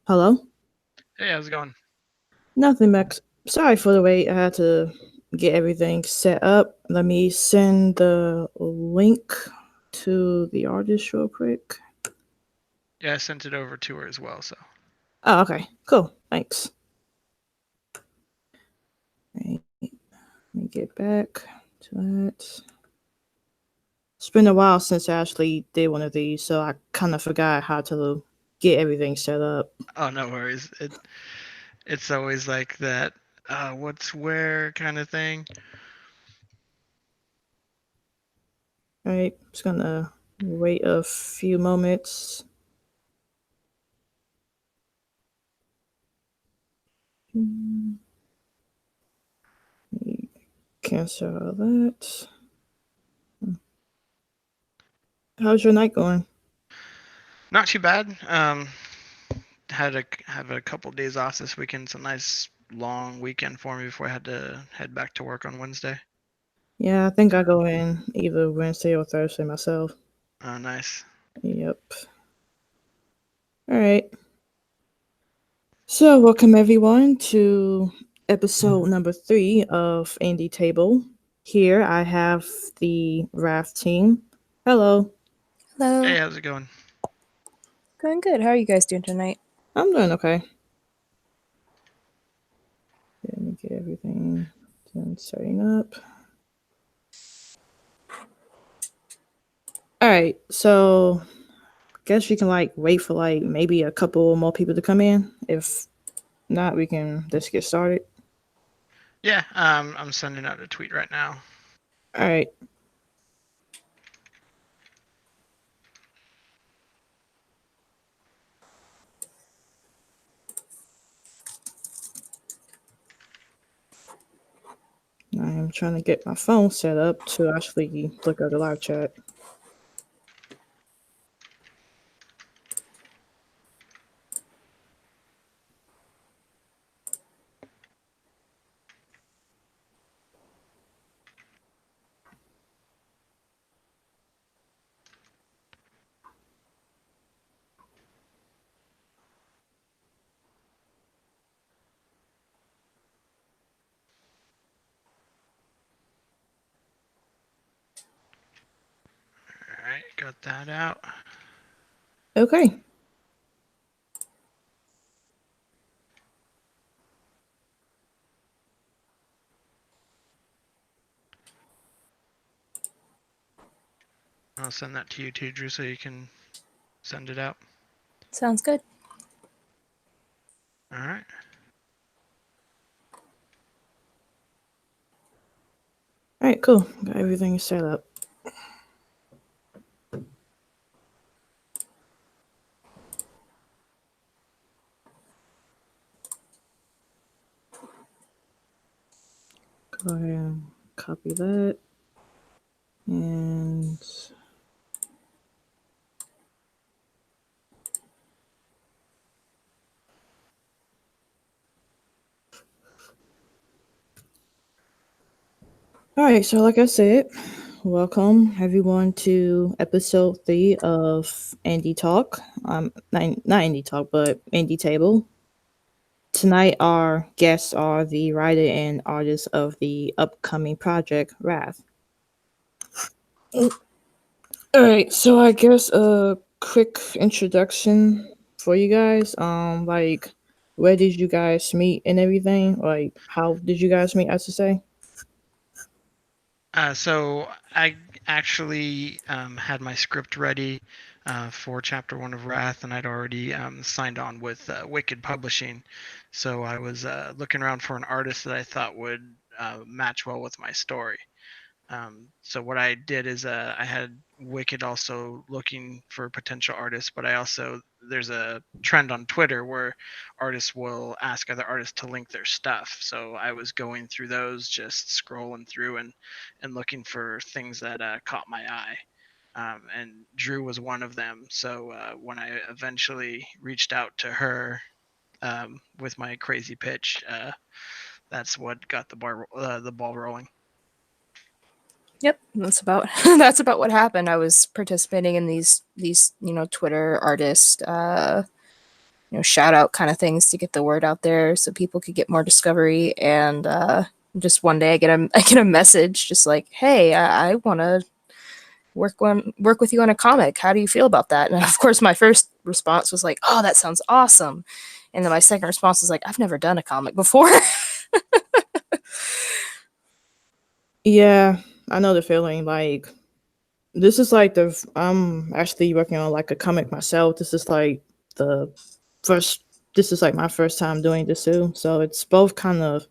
Hello? Hey, how's it going? Nothing, Max. Sorry for the wait. I had to get everything set up. Let me send the link to the artist real quick. Yeah, I sent it over to her as well. So, Oh, okay. Cool. Thanks. Right, let me get back to that. It's been a while since I actually did one of these, so I kind of forgot how to get everything set up. oh no worries. It's always like that. What's where kind of thing. Alright, just gonna wait a few moments. Cancel all that. How's your night going? Not too bad. Had a have a couple days off this weekend. It's a nice long weekend for me before I had to head back to work on Wednesday. Yeah, I think I go in either Wednesday or Thursday myself. Oh, nice. Yep. All right. So, welcome everyone to episode number 3 of Indie Table. Here I have the Raft team. Hello. Hey, Hello. how's it going? Going good. How are you guys doing tonight? I'm doing okay. Let me get everything done setting up. All right. So, guess we can wait for maybe a couple more people to come in. If not, we can just get started. Yeah, I'm sending out a tweet right now. All right. I am trying to get my phone set up to actually look at the live chat. All right, got that out. Okay. I'll send that to you too, Drew, so you can send it out. Sounds good. All right. All right, cool. Got everything set up. Go ahead and copy that. And all right, so like I said, welcome everyone to episode 3 of Indie Talk. Not Indie Talk, but Indie Table. Tonight, our guests are the writer and artist of the upcoming project, Wrath. All right, so I guess a quick introduction for you guys. Where did you guys meet and everything? Like, how did you guys meet? I should say. So I actually had my script ready for chapter one of Wrath, and I'd already signed on with Wicked Publishing. So I was looking around for an artist that I thought would match well with my story. So what I did is I had Wicked also looking for potential artists, but I also there's a trend on Twitter where artists will ask other artists to link their stuff. So I was going through those, just scrolling through and looking for things that caught my eye. And Drew was one of them. So when I eventually reached out to her with my crazy pitch, that's what got the ball rolling. Yep, that's about that's about what happened. I was participating in these Twitter artist shout out kind of things to get the word out there so people could get more discovery. And just one day I get a message just like, hey, I want to work with you on a comic. How do you feel about that? And of course, my first response was like, oh, that sounds awesome. And then my second response was like, I've never done a comic before. Yeah, I know the feeling. Like, this is like I'm actually working on like a comic myself. This is like the first. This is like my first time doing this too. So it's both kind of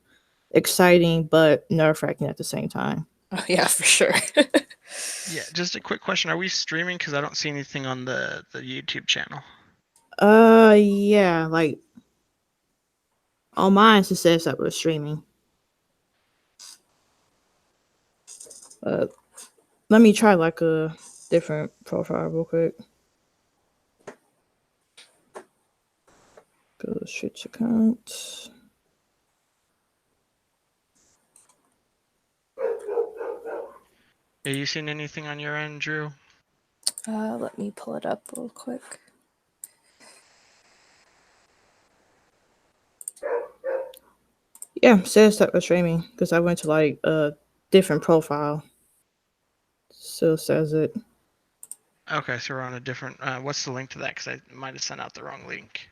exciting but nerve wracking at the same time. Oh, yeah, for sure. Yeah, just a quick question: are we streaming? Because I don't see anything on the YouTube channel. Yeah, like on mine it says that we're streaming. Let me try like a different profile real quick. Go to switch account. Are you seeing anything on your end, Drew? Let me pull it up real quick. Yeah, says that we're streaming because I went to like a different profile. Still says it. Okay, so we're on a different. What's the link to that? Because I might have sent out the wrong link.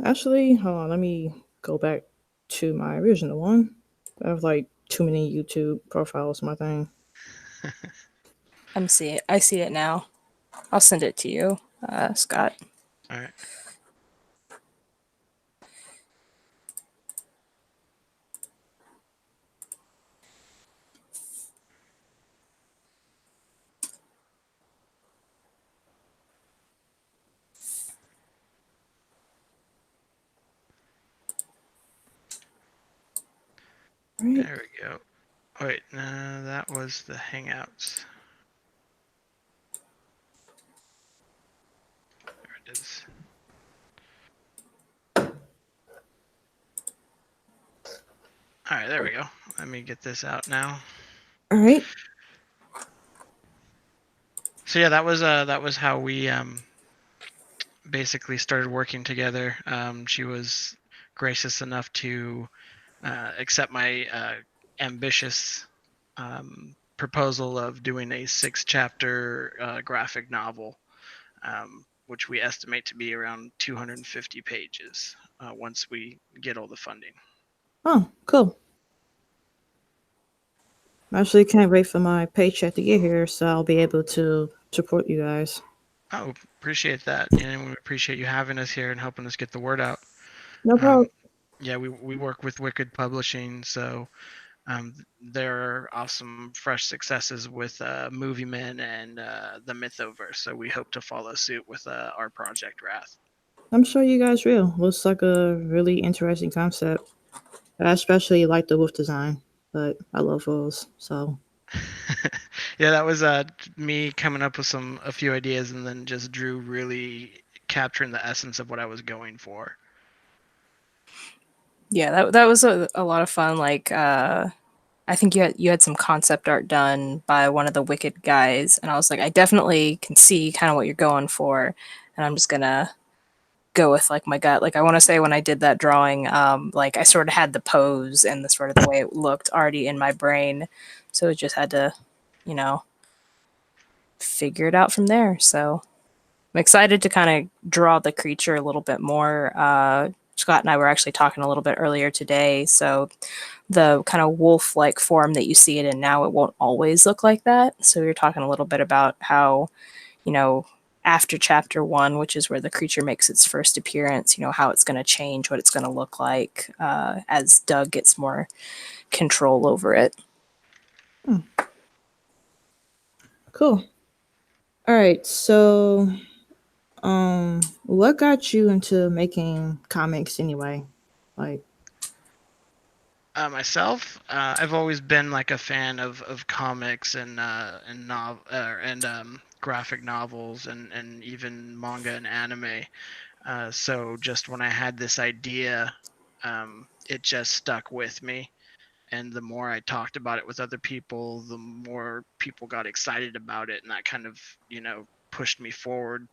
Actually, hold on. Let me go back to my original one. I have like too many YouTube profiles. My thing. I see it now. I'll send it to you, Scott. All right. Right. There we go. Wait, no, that was the Hangouts. There it is. All right, there we go. Let me get this out now. All right. So yeah, that was how we basically started working together. She was gracious enough to accept my ambitious proposal of doing a 6-chapter graphic novel, which we estimate to be around 250 pages once we get all the funding. Oh, cool. I actually can't wait for my paycheck to get here, so I'll be able to support you guys. Oh, appreciate that, and we appreciate you having us here and helping us get the word out. No problem. Yeah, we work with Wicked Publishing, so there are awesome fresh successes with Movie Men and the Mythoverse. So we hope to follow suit with our project Wrath. I'm sure you guys will. Looks like a really interesting concept. I especially like the wolf design, but I love wolves, so. Yeah, that was me coming up with a few ideas, and then just Drew really capturing the essence of what I was going for. Yeah, that was a lot of fun. Like, I think you had some concept art done by one of the Wicked guys, and I was like, I definitely can see kind of what you're going for, and I'm just gonna go with like my gut. Like, I want to say when I did that drawing, like I sort of had the pose and the sort of the way it looked already in my brain, so it just had to, you know, figure it out from there. So I'm excited to kind of draw the creature a little bit more. Scott and I were actually talking a little bit earlier today. So the kind of wolf-like form that you see it in now, it won't always look like that. So we were talking a little bit about how, after chapter 1, which is where the creature makes its first appearance, how it's going to change, what it's going to look like as Doug gets more control over it. Cool. All right, so what got you into making comics anyway? Like, Myself, I've always been like a fan of comics and graphic novels and even manga and anime. So just when I had this idea, it just stuck with me. And the more I talked about it with other people, the more people got excited about it, and that kind of pushed me forward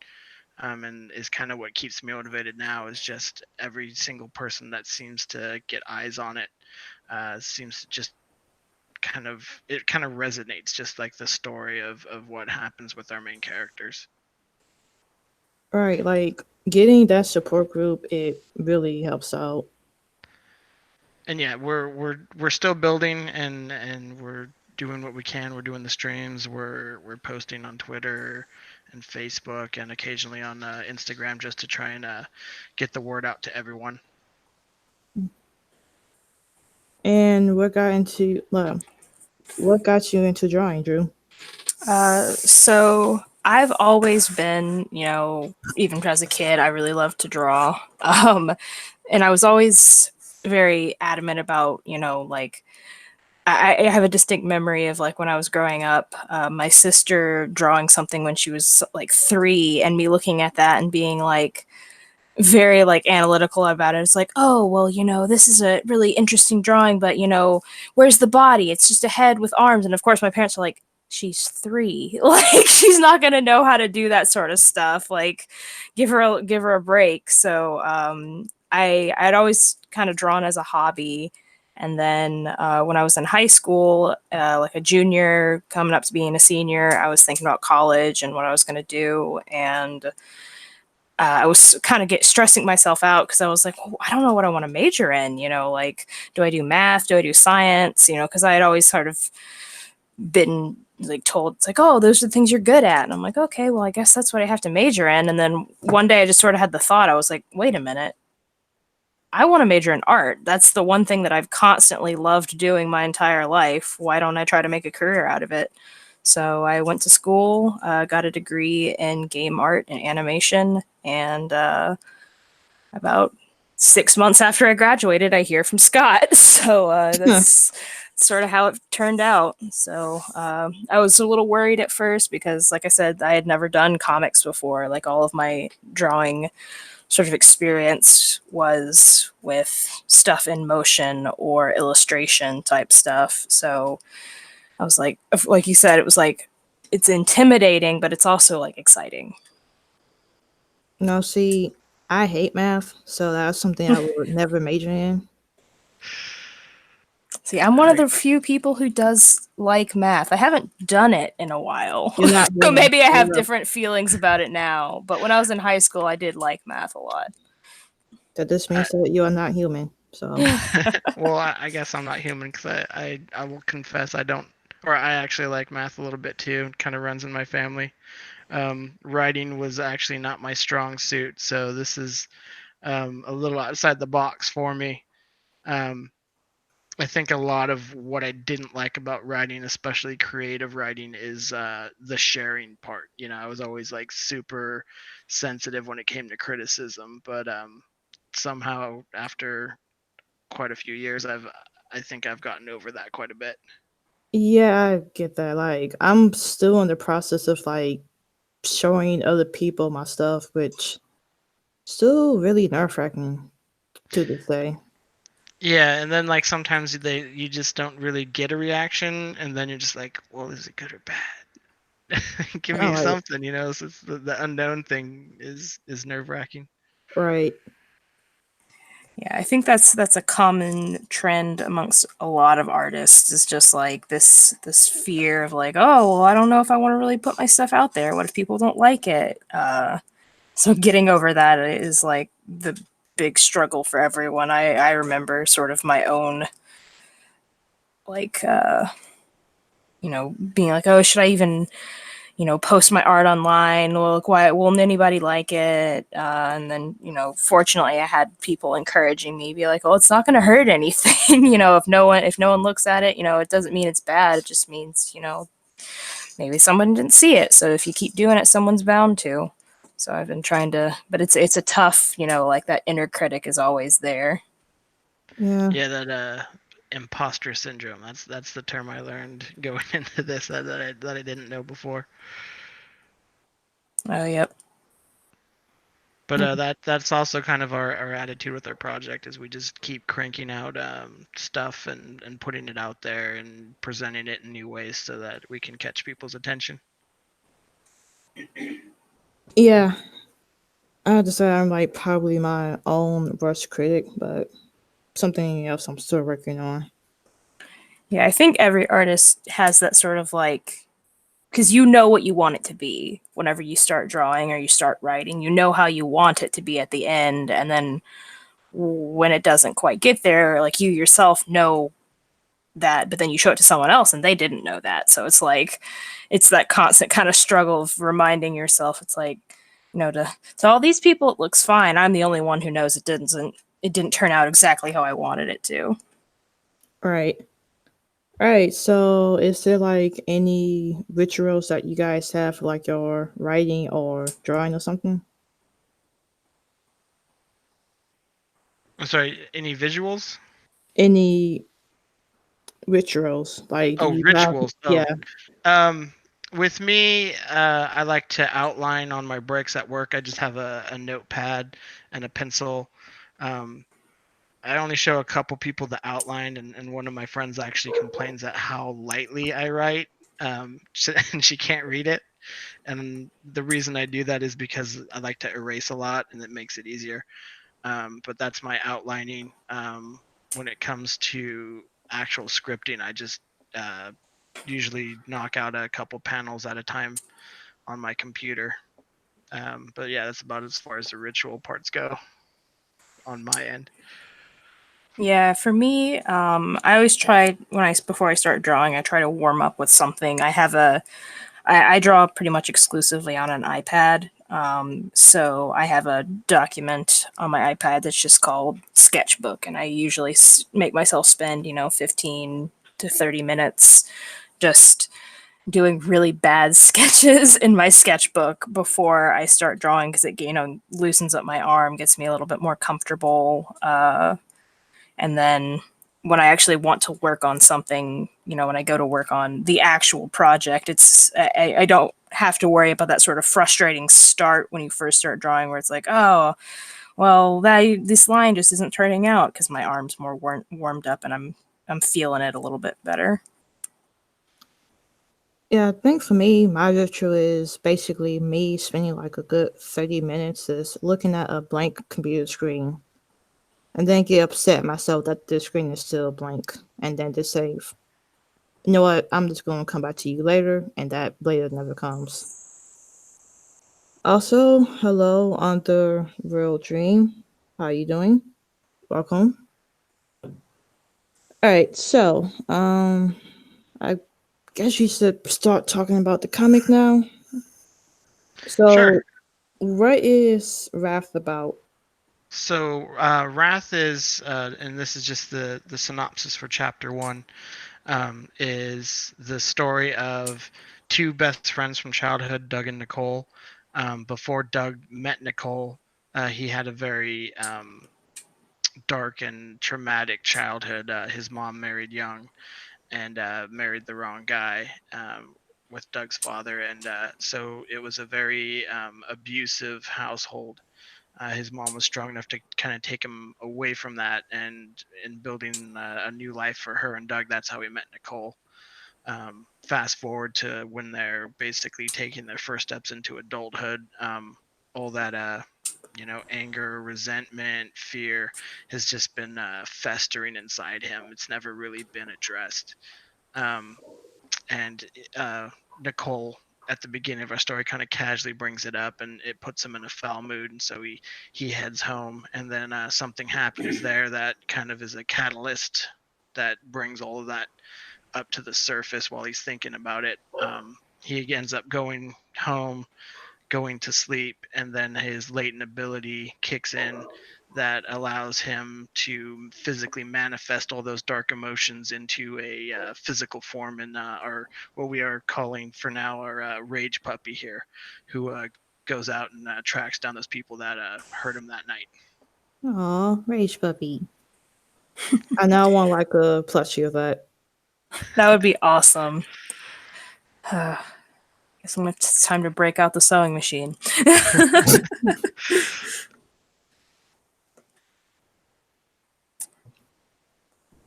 and is kind of what keeps me motivated now. Is just every single person that seems to get eyes on it seems to just kind of resonates, just like the story of what happens with our main characters. Right, like getting that support group, it really helps out. And yeah, we're still building, and we're doing what we can. We're doing the streams. We're posting on Twitter and Facebook, and occasionally on Instagram, just to try and get the word out to everyone. And what got you into drawing, Drew? So I've always been, even as a kid, I really loved to draw. And I was always very adamant about, like, I have a distinct memory of like when I was growing up, my sister drawing something when she was like 3, and me looking at that and being like very like analytical about it. It's like, oh well, this is a really interesting drawing, but where's the body? It's just a head with arms. And of course, my parents are like, she's 3, like she's not gonna know how to do that sort of stuff. Like, give her a break. So I'd always kind of drawn as a hobby. And then when I was in high school, like a junior coming up to being a senior, I was thinking about college and what I was going to do. And I was kind of stressing myself out because I was like, well, I don't know what I want to major in. Like, do I do math? Do I do science? Because I had always sort of been like told, it's like, oh, those are the things you're good at. And I'm like, okay, well, I guess that's what I have to major in. And then one day I just sort of had the thought, I was like, wait a minute. I want to major in art. That's the one thing that I've constantly loved doing my entire life. Why don't I try to make a career out of it? So I went to school, got a degree in game art and animation, and about 6 months after I graduated, I hear from Scott. So that's sort of how it turned out. So I was a little worried at first because, like I said, I had never done comics before. Like, all of my drawing sort of experience was with stuff in motion or illustration type stuff. So I was like you said, it was like, it's intimidating, but it's also like exciting. No, see, I hate math, so that's something I would never major in. See, I'm one of the few people who does like math. I haven't done it in a while. You're not So human. maybe I have You're- different feelings about it now. But when I was in high school, I did like math a lot. That just means that you are not human. So Well, I guess I'm not human because I will confess I don't, or I actually like math a little bit too. It kind of runs in my family. Writing was actually not my strong suit, so this is a little outside the box for me. I think a lot of what I didn't like about writing, especially creative writing, is the sharing part. I was always like super sensitive when it came to criticism, but somehow after quite a few years, I think I've gotten over that quite a bit. yeah, I get that. Like, I'm still in the process of like showing other people my stuff, which still really nerve-wracking to this day. Yeah, and then like sometimes you just don't really get a reaction, and then you're just like, well, is it good or bad? Give me Right. something, So it's the unknown thing is nerve-wracking. Right. Yeah, I think that's a common trend amongst a lot of artists. Is just like this fear of like, oh, well, I don't know if I want to really put my stuff out there. What if people don't like it? So getting over that is like the big struggle for everyone. I remember sort of my own like being like, oh, should I even post my art online? Well, like, why won't anybody like it? And then, fortunately I had people encouraging me, be like, oh, it's not going to hurt anything. If no one looks at it, it doesn't mean it's bad. It just means, maybe someone didn't see it. So if you keep doing it, someone's bound to. So I've been trying to, but it's a tough, like that inner critic is always there. Yeah. Yeah, that imposter syndrome. That's the term I learned going into this that I didn't know before. Oh, yep. But that's also kind of our attitude with our project, is we just keep cranking out stuff and putting it out there and presenting it in new ways so that we can catch people's attention. Yeah. I have to say I'm like probably my own worst critic, but something else I'm still working on. Yeah, I think every artist has that sort of like, because you know what you want it to be whenever you start drawing or you start writing. You know how you want it to be at the end, and then when it doesn't quite get there, like you yourself know that, but then you show it to someone else and they didn't know that. So it's like, it's that constant kind of struggle of reminding yourself. It's like, to all these people, it looks fine. I'm the only one who knows it didn't turn out exactly how I wanted it to. Right. All right. So, is there like any rituals that you guys have for like your writing or drawing or something? I'm sorry, any visuals? Any rituals? Like, do Oh, you have? rituals. Oh, Yeah. um, with me, I like to outline on my breaks at work. I just have a notepad and a pencil. Um, I only show a couple people the outline, and one of my friends actually complains at how lightly I write, and she can't read it. And the reason I do that is because I like to erase a lot, and it makes it easier. But that's my outlining. When it comes to actual scripting, I just uh, usually knock out a couple panels at a time on my computer. But yeah, that's about as far as the ritual parts go on my end. Yeah, for me, I always try before I start drawing, I try to warm up with something. I draw pretty much exclusively on an iPad. So I have a document on my iPad that's just called Sketchbook, and I usually make myself spend, 15 to 30 minutes just doing really bad sketches in my sketchbook before I start drawing because it, loosens up my arm, gets me a little bit more comfortable. And then when I actually want to work on something, when I go to work on the actual project, I don't have to worry about that sort of frustrating start when you first start drawing, where it's like, oh, well, this line just isn't turning out because my arm's more warmed up and I'm feeling it a little bit better. Yeah, I think for me, my ritual is basically me spending like a good 30 minutes just looking at a blank computer screen and then get upset at myself that the screen is still blank and then just say, you know what, I'm just going to come back to you later, and that later never comes. Also, hello on the real dream. How you doing? Welcome. All right, so I guess you should start talking about the comic now. Sure. So, what is Wrath about? So Wrath is, and this is just the synopsis for chapter one, is the story of two best friends from childhood, Doug and Nicole. Before Doug met Nicole, he had a very dark and traumatic childhood. His mom married young and married the wrong guy with Doug's father, and so it was a very abusive household. His mom was strong enough to kind of take him away from that, and in building a new life for her and Doug, that's how we met Nicole. Fast forward to when they're basically taking their first steps into adulthood. All that anger, resentment, fear has just been festering inside him. It's never really been addressed. Um, and Nicole at the beginning of our story kind of casually brings it up, and it puts him in a foul mood, and so he heads home, and then something happens there that kind of is a catalyst that brings all of that up to the surface while he's thinking about it. He ends up going home, going to sleep, and then his latent ability kicks in that allows him to physically manifest all those dark emotions into a physical form in our what we are calling for now our rage puppy here, who goes out and tracks down those people that hurt him that night. Aw, Rage Puppy. I now want like a plushie of that. That would be awesome. Guess it's time to break out the sewing machine.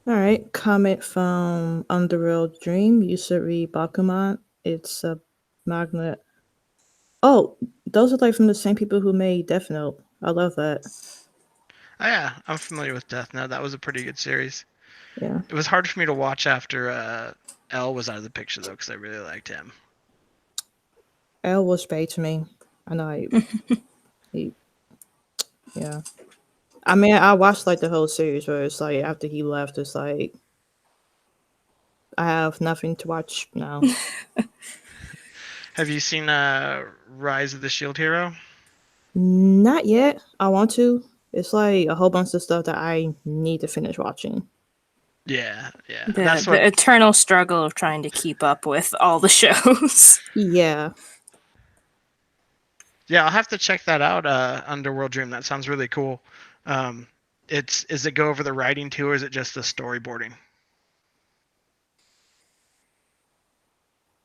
All right, comment from Underworld Dream. You should read Bakuman. It's a magnet. Oh, those are like from the same people who made Death Note. I love that. Oh yeah, I'm familiar with Death Note. That was a pretty good series. Yeah. It was hard for me to watch after L was out of the picture though, because I really liked him. L was paid to me. I know he yeah. I mean I watched like the whole series where it's like after he left it's like I have nothing to watch now. Have you seen Rise of the Shield Hero? Not yet. I want to. It's like a whole bunch of stuff that I need to finish watching. Yeah. The eternal struggle of trying to keep up with all the shows. Yeah. Yeah, I'll have to check that out. Underworld Dream. That sounds really cool. Is it go over the writing too, or is it just the storyboarding?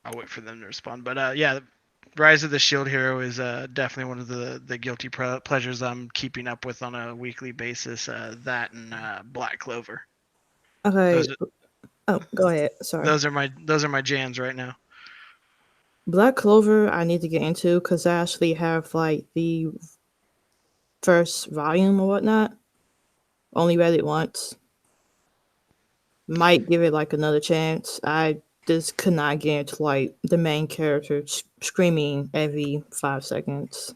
I'll wait for them to respond. But yeah, Rise of the Shield Hero is definitely one of the guilty pleasures I'm keeping up with on a weekly basis. That and Black Clover. Okay. Those, Oh, go ahead. Sorry. those are my jams right now. Black Clover I need to get into because I actually have like the first volume or whatnot. Only read it once. Might give it like another chance. I just could not get into like the main character screaming every 5 seconds.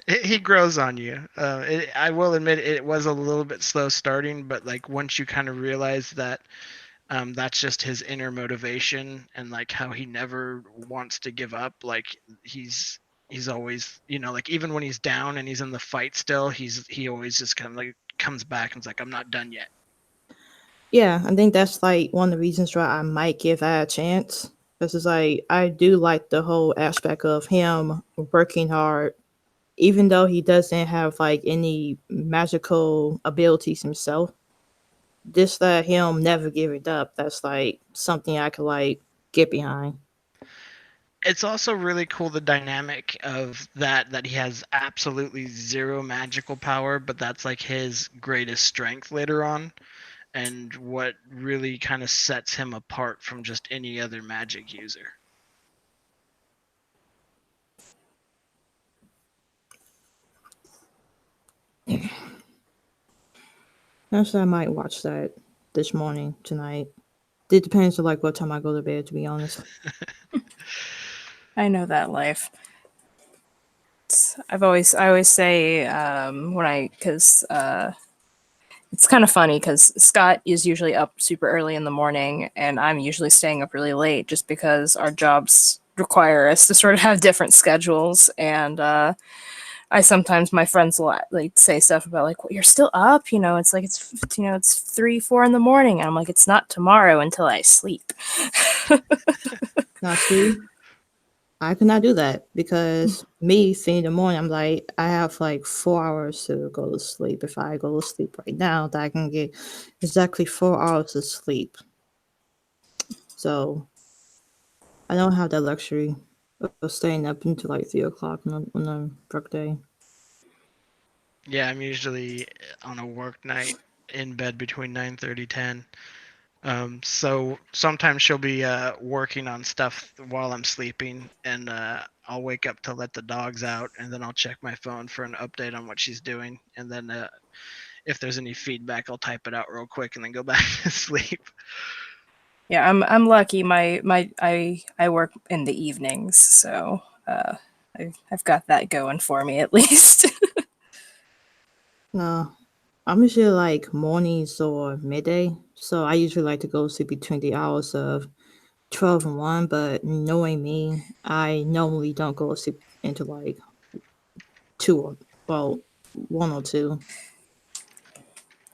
He grows on you. I will admit it was a little bit slow starting, but like once you kind of realize that that's just his inner motivation and like how he never wants to give up. Like he's always, like even when he's down and he's in the fight still, he always just kind of like comes back and is like, I'm not done yet. Yeah, I think that's like one of the reasons why I might give that a chance. Because it's like I do like the whole aspect of him working hard, even though he doesn't have like any magical abilities himself. Just that him never give it up. That's like something I could like get behind. It's also really cool the dynamic of that he has absolutely zero magical power, but that's like his greatest strength later on. And what really kind of sets him apart from just any other magic user. Actually, I might watch that this morning, tonight. It depends on like what time I go to bed, to be honest. I know that life. I always say because it's kind of funny because Scott is usually up super early in the morning and I'm usually staying up really late just because our jobs require us to sort of have different schedules. And I sometimes, my friends will like say stuff about like, well, you're still up, it's like it's 3-4 in the morning, and I'm like, it's not tomorrow until I sleep. Now, see, I cannot do that because me seeing in the morning, I'm like, I have like 4 hours to go to sleep. If I go to sleep right now, that I can get exactly 4 hours of sleep. So I don't have that luxury of staying up until like 3 o'clock on a work day. Yeah, I'm usually on a work night in bed between 9:30 10. So sometimes she'll be working on stuff while I'm sleeping, and I'll wake up to let the dogs out, and then I'll check my phone for an update on what she's doing, and then if there's any feedback, I'll type it out real quick and then go back to sleep. Yeah, I'm lucky. I work in the evenings, so I've got that going for me at least. No, I'm usually like mornings or midday. So I usually like to go sleep between the hours of 12 and 1. But knowing me, I normally don't go to sleep until like 2 or, well, 1 or 2.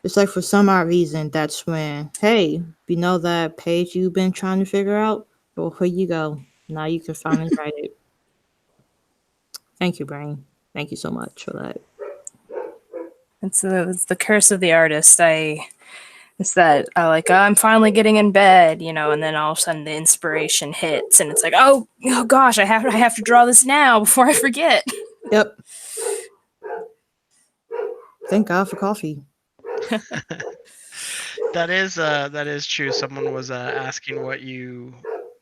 It's like for some odd reason, that's when, hey, you know that page you've been trying to figure out? Well, here you go. Now you can finally write it. Thank you, Brain. Thank you so much for that. It's the curse of the artist. It's that I'm finally getting in bed, and then all of a sudden the inspiration hits, and it's like, oh gosh, I have to draw this now before I forget. Yep. Thank God for coffee. That is true. Someone was asking what you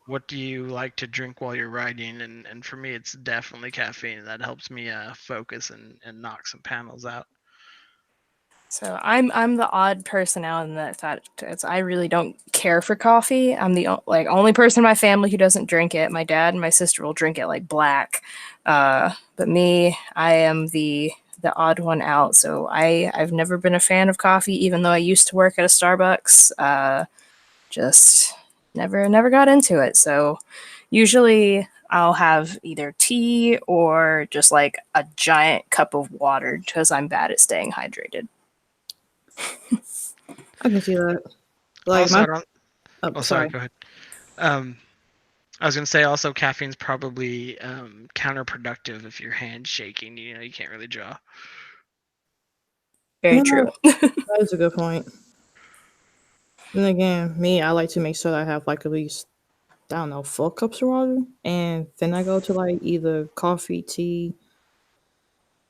what do you like to drink while you're writing? And for me, it's definitely caffeine. That helps me focus and knock some panels out. So I'm the odd person out in that fact. I really don't care for coffee. I'm the only person in my family who doesn't drink it. My dad and my sister will drink it like black, but me, I am the odd one out. So I've never been a fan of coffee, even though I used to work at a Starbucks. Just never got into it. So usually I'll have either tea or just like a giant cup of water because I'm bad at staying hydrated. I can see that. Like Also, my, I don't. Oh, sorry. sorry. Go ahead. Um, I was gonna say also caffeine's probably counterproductive if your hand's shaking. You know, you can't really draw. Very true. That is a good point. And again, me, I like to make sure that I have like at least, I don't know, 4 cups of water, and then I go to like either coffee, tea,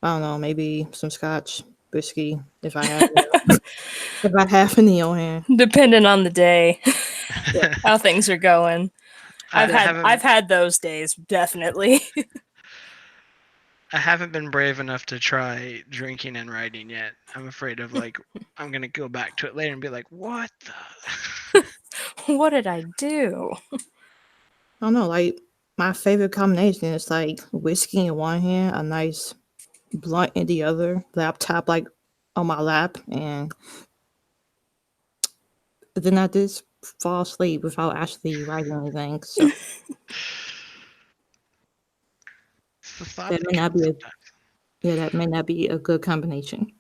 I don't know, maybe some scotch, whiskey if I have if I have any on hand. Depending on the day, Yeah. how things are going. I I've haven't had those days definitely. I haven't been brave enough to try drinking and writing yet. I'm afraid of like I'm gonna go back to it later and be like, what the? What did I do? I don't know, like my favorite combination is like whiskey in one hand, a nice blunt in the other, laptop like on my lap, and then I just fall asleep without actually writing anything. So It's the thought that that may not counts be a sometimes. yeah, that may not be a good combination.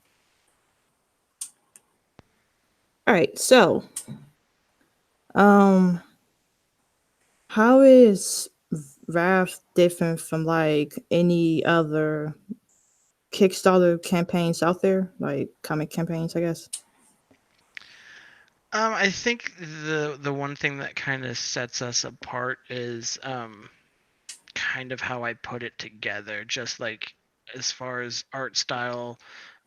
All right, so um, how is Raft different from like any other Kickstarter campaigns out there, like comic campaigns, I guess? I think the one thing that kind of sets us apart is kind of how I put it together, just like as far as art style,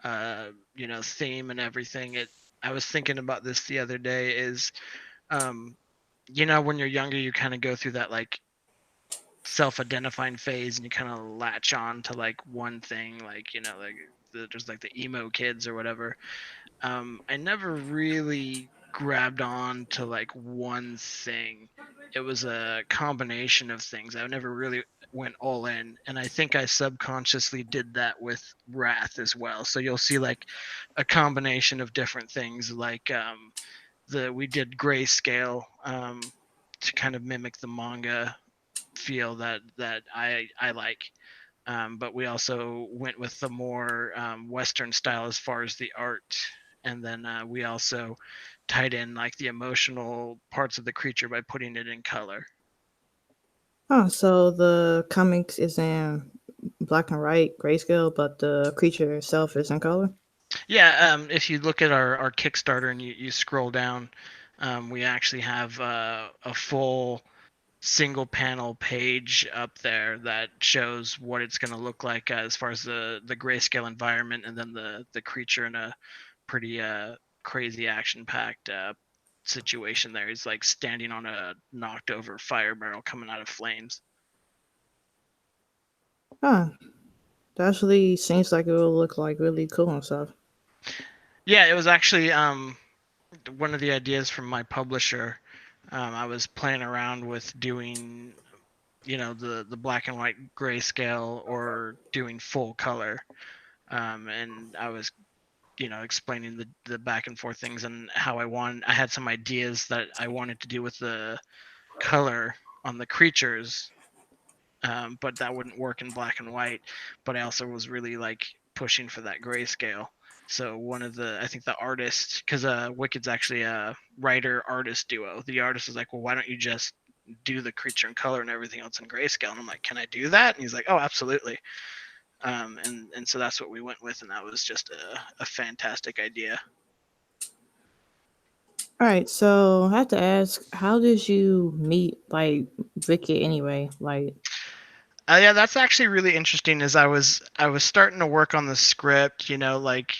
theme and everything. I was thinking about this the other day is um when you're younger you kind of go through that like self-identifying phase and you kind of latch on to like one thing, like like there's like the emo kids or whatever. I never really grabbed on to like one thing. It was a combination of things. I never really went all in, and I think I subconsciously did that with Wrath as well. So you'll see like a combination of different things, like we did grayscale to kind of mimic the manga feel that I like. But we also went with the more Western style as far as the art, and then we also tied in like the emotional parts of the creature by putting it in color. Oh, so the comics is in black and white grayscale, but the creature itself is in color? Yeah, if you look at our Kickstarter and you scroll down, we actually have a full single panel page up there that shows what it's going to look like as far as the grayscale environment, and then the creature in a pretty crazy action packed situation there. He's like standing on a knocked over fire barrel coming out of flames. Huh. That actually seems like it will look like really cool and stuff. Yeah, it was actually one of the ideas from my publisher. I was playing around with doing the black and white grayscale or doing full color, and I was explaining the back and forth things and how I had some ideas that I wanted to do with the color on the creatures, but that wouldn't work in black and white. But I also was really like pushing for that grayscale. So I think the artist, because Wicked's actually a writer artist duo. The artist was like, well, why don't you just do the creature in color and everything else in grayscale? And I'm like, can I do that? And he's like, oh, absolutely. And so that's what we went with, and that was just a fantastic idea. All right, so I have to ask, how did you meet like Vicky anyway? Like, Yeah, that's actually really interesting. As I was starting to work on the script, like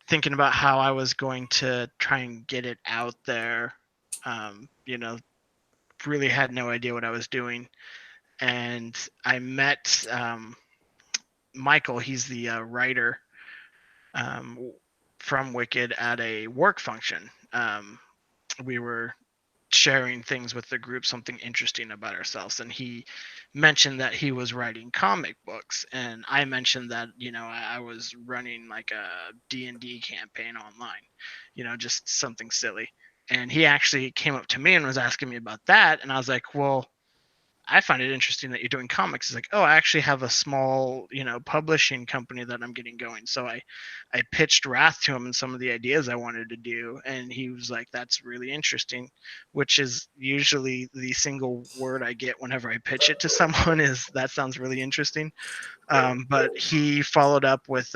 thinking about how I was going to try and get it out there, um, you know, really had no idea what I was doing. And I met Michael. He's the writer from Wicked at a work function. We were sharing things with the group, something interesting about ourselves, and he mentioned that he was writing comic books, and I mentioned that I was running like a D&D campaign online, just something silly. And he actually came up to me and was asking me about that, and I was like, well, I find it interesting that you're doing comics. It's like, oh, I actually have a small, publishing company that I'm getting going. So I pitched Wrath to him and some of the ideas I wanted to do, and he was like, that's really interesting, which is usually the single word I get whenever I pitch it to someone is that sounds really interesting. But he followed up with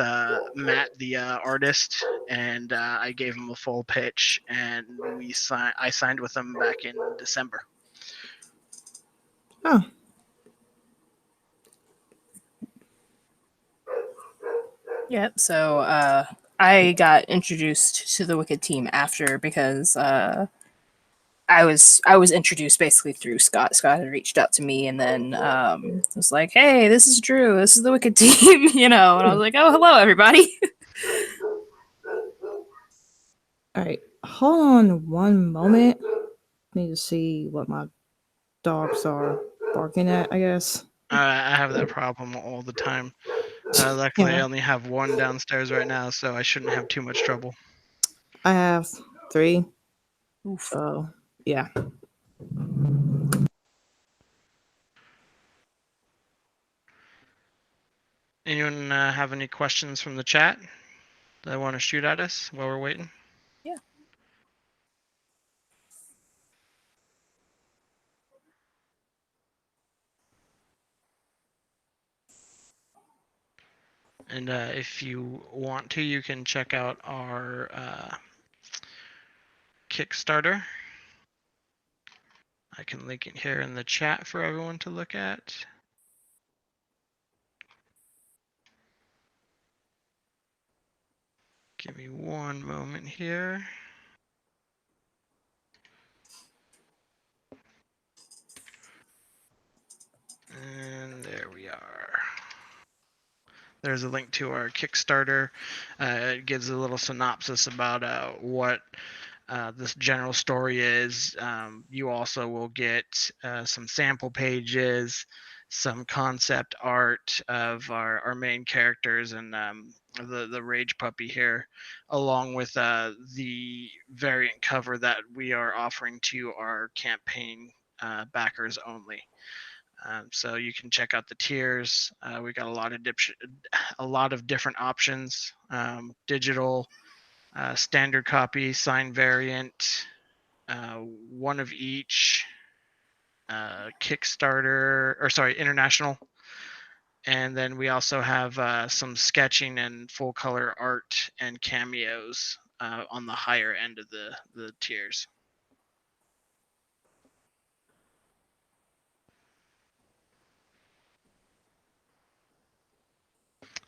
Matt, the artist, and I gave him a full pitch, and I signed with him back in December. Oh. Yep. So I got introduced to the Wicked team after because I was introduced basically through Scott. Scott had reached out to me and then was like, "Hey, this is Drew. This is the Wicked team," And I was like, "Oh, hello, everybody." All right, hold on one moment. Need to see what my dogs are barking at, I guess. I have that problem all the time. Luckily, I only have one downstairs right now, so I shouldn't have too much trouble. I have 3. Oof. So, yeah. Anyone have any questions from the chat that want to shoot at us while we're waiting? Yeah. And if you want to, you can check out our Kickstarter. I can link it here in the chat for everyone to look at. Give me one moment here. And there we are. There's a link to our Kickstarter. It gives a little synopsis about what this general story is. You also will get some sample pages, some concept art of our main characters and the Rage Puppy here, along with the variant cover that we are offering to our campaign backers only. So you can check out the tiers. We got a lot of different options: digital, standard copy, signed variant, one of each, Kickstarter, or sorry, international. And then we also have some sketching and full color art and cameos on the higher end of the tiers.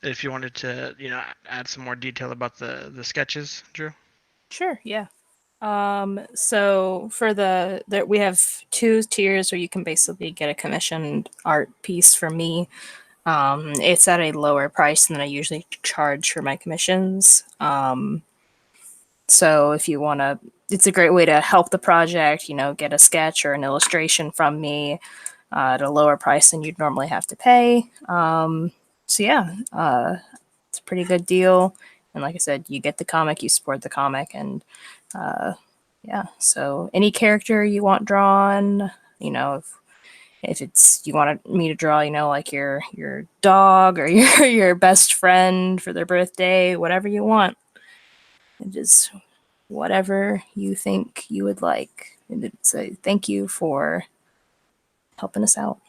If you wanted to, add some more detail about the sketches, Drew. Sure. Yeah. So for we have 2 tiers where you can basically get a commissioned art piece from me. It's at a lower price than I usually charge for my commissions. So if you want to, it's a great way to help the project, get a sketch or an illustration from me at a lower price than you'd normally have to pay. So yeah, it's a pretty good deal. And like I said, you get the comic, you support the comic, and yeah. So any character you want drawn, if it's you want me to draw, like your dog or your best friend for their birthday, whatever you want. Just whatever you think you would like. And say thank you for helping us out.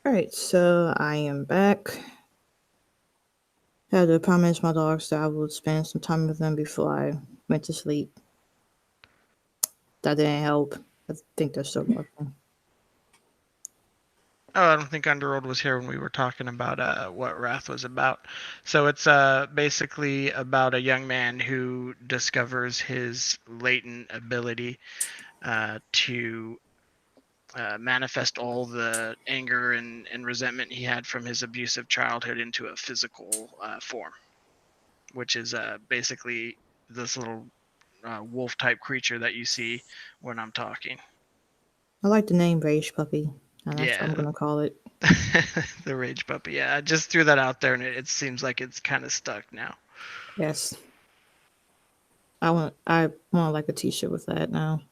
All right, so I am back. I had to promise my dogs that I would spend some time with them before I went to sleep. That didn't help. I think they're still working. Oh, I don't think Underworld was here when we were talking about what Wrath was about. So it's basically about a young man who discovers his latent ability to manifest all the anger and resentment he had from his abusive childhood into a physical form, which is basically this little wolf type creature that you see when I'm talking. I like the name Rage Puppy, and that's what I'm Yeah, gonna call it. the rage puppy. Yeah, I just threw that out there, and it seems like it's kind of stuck now. Yes. I want like a T-shirt with that now.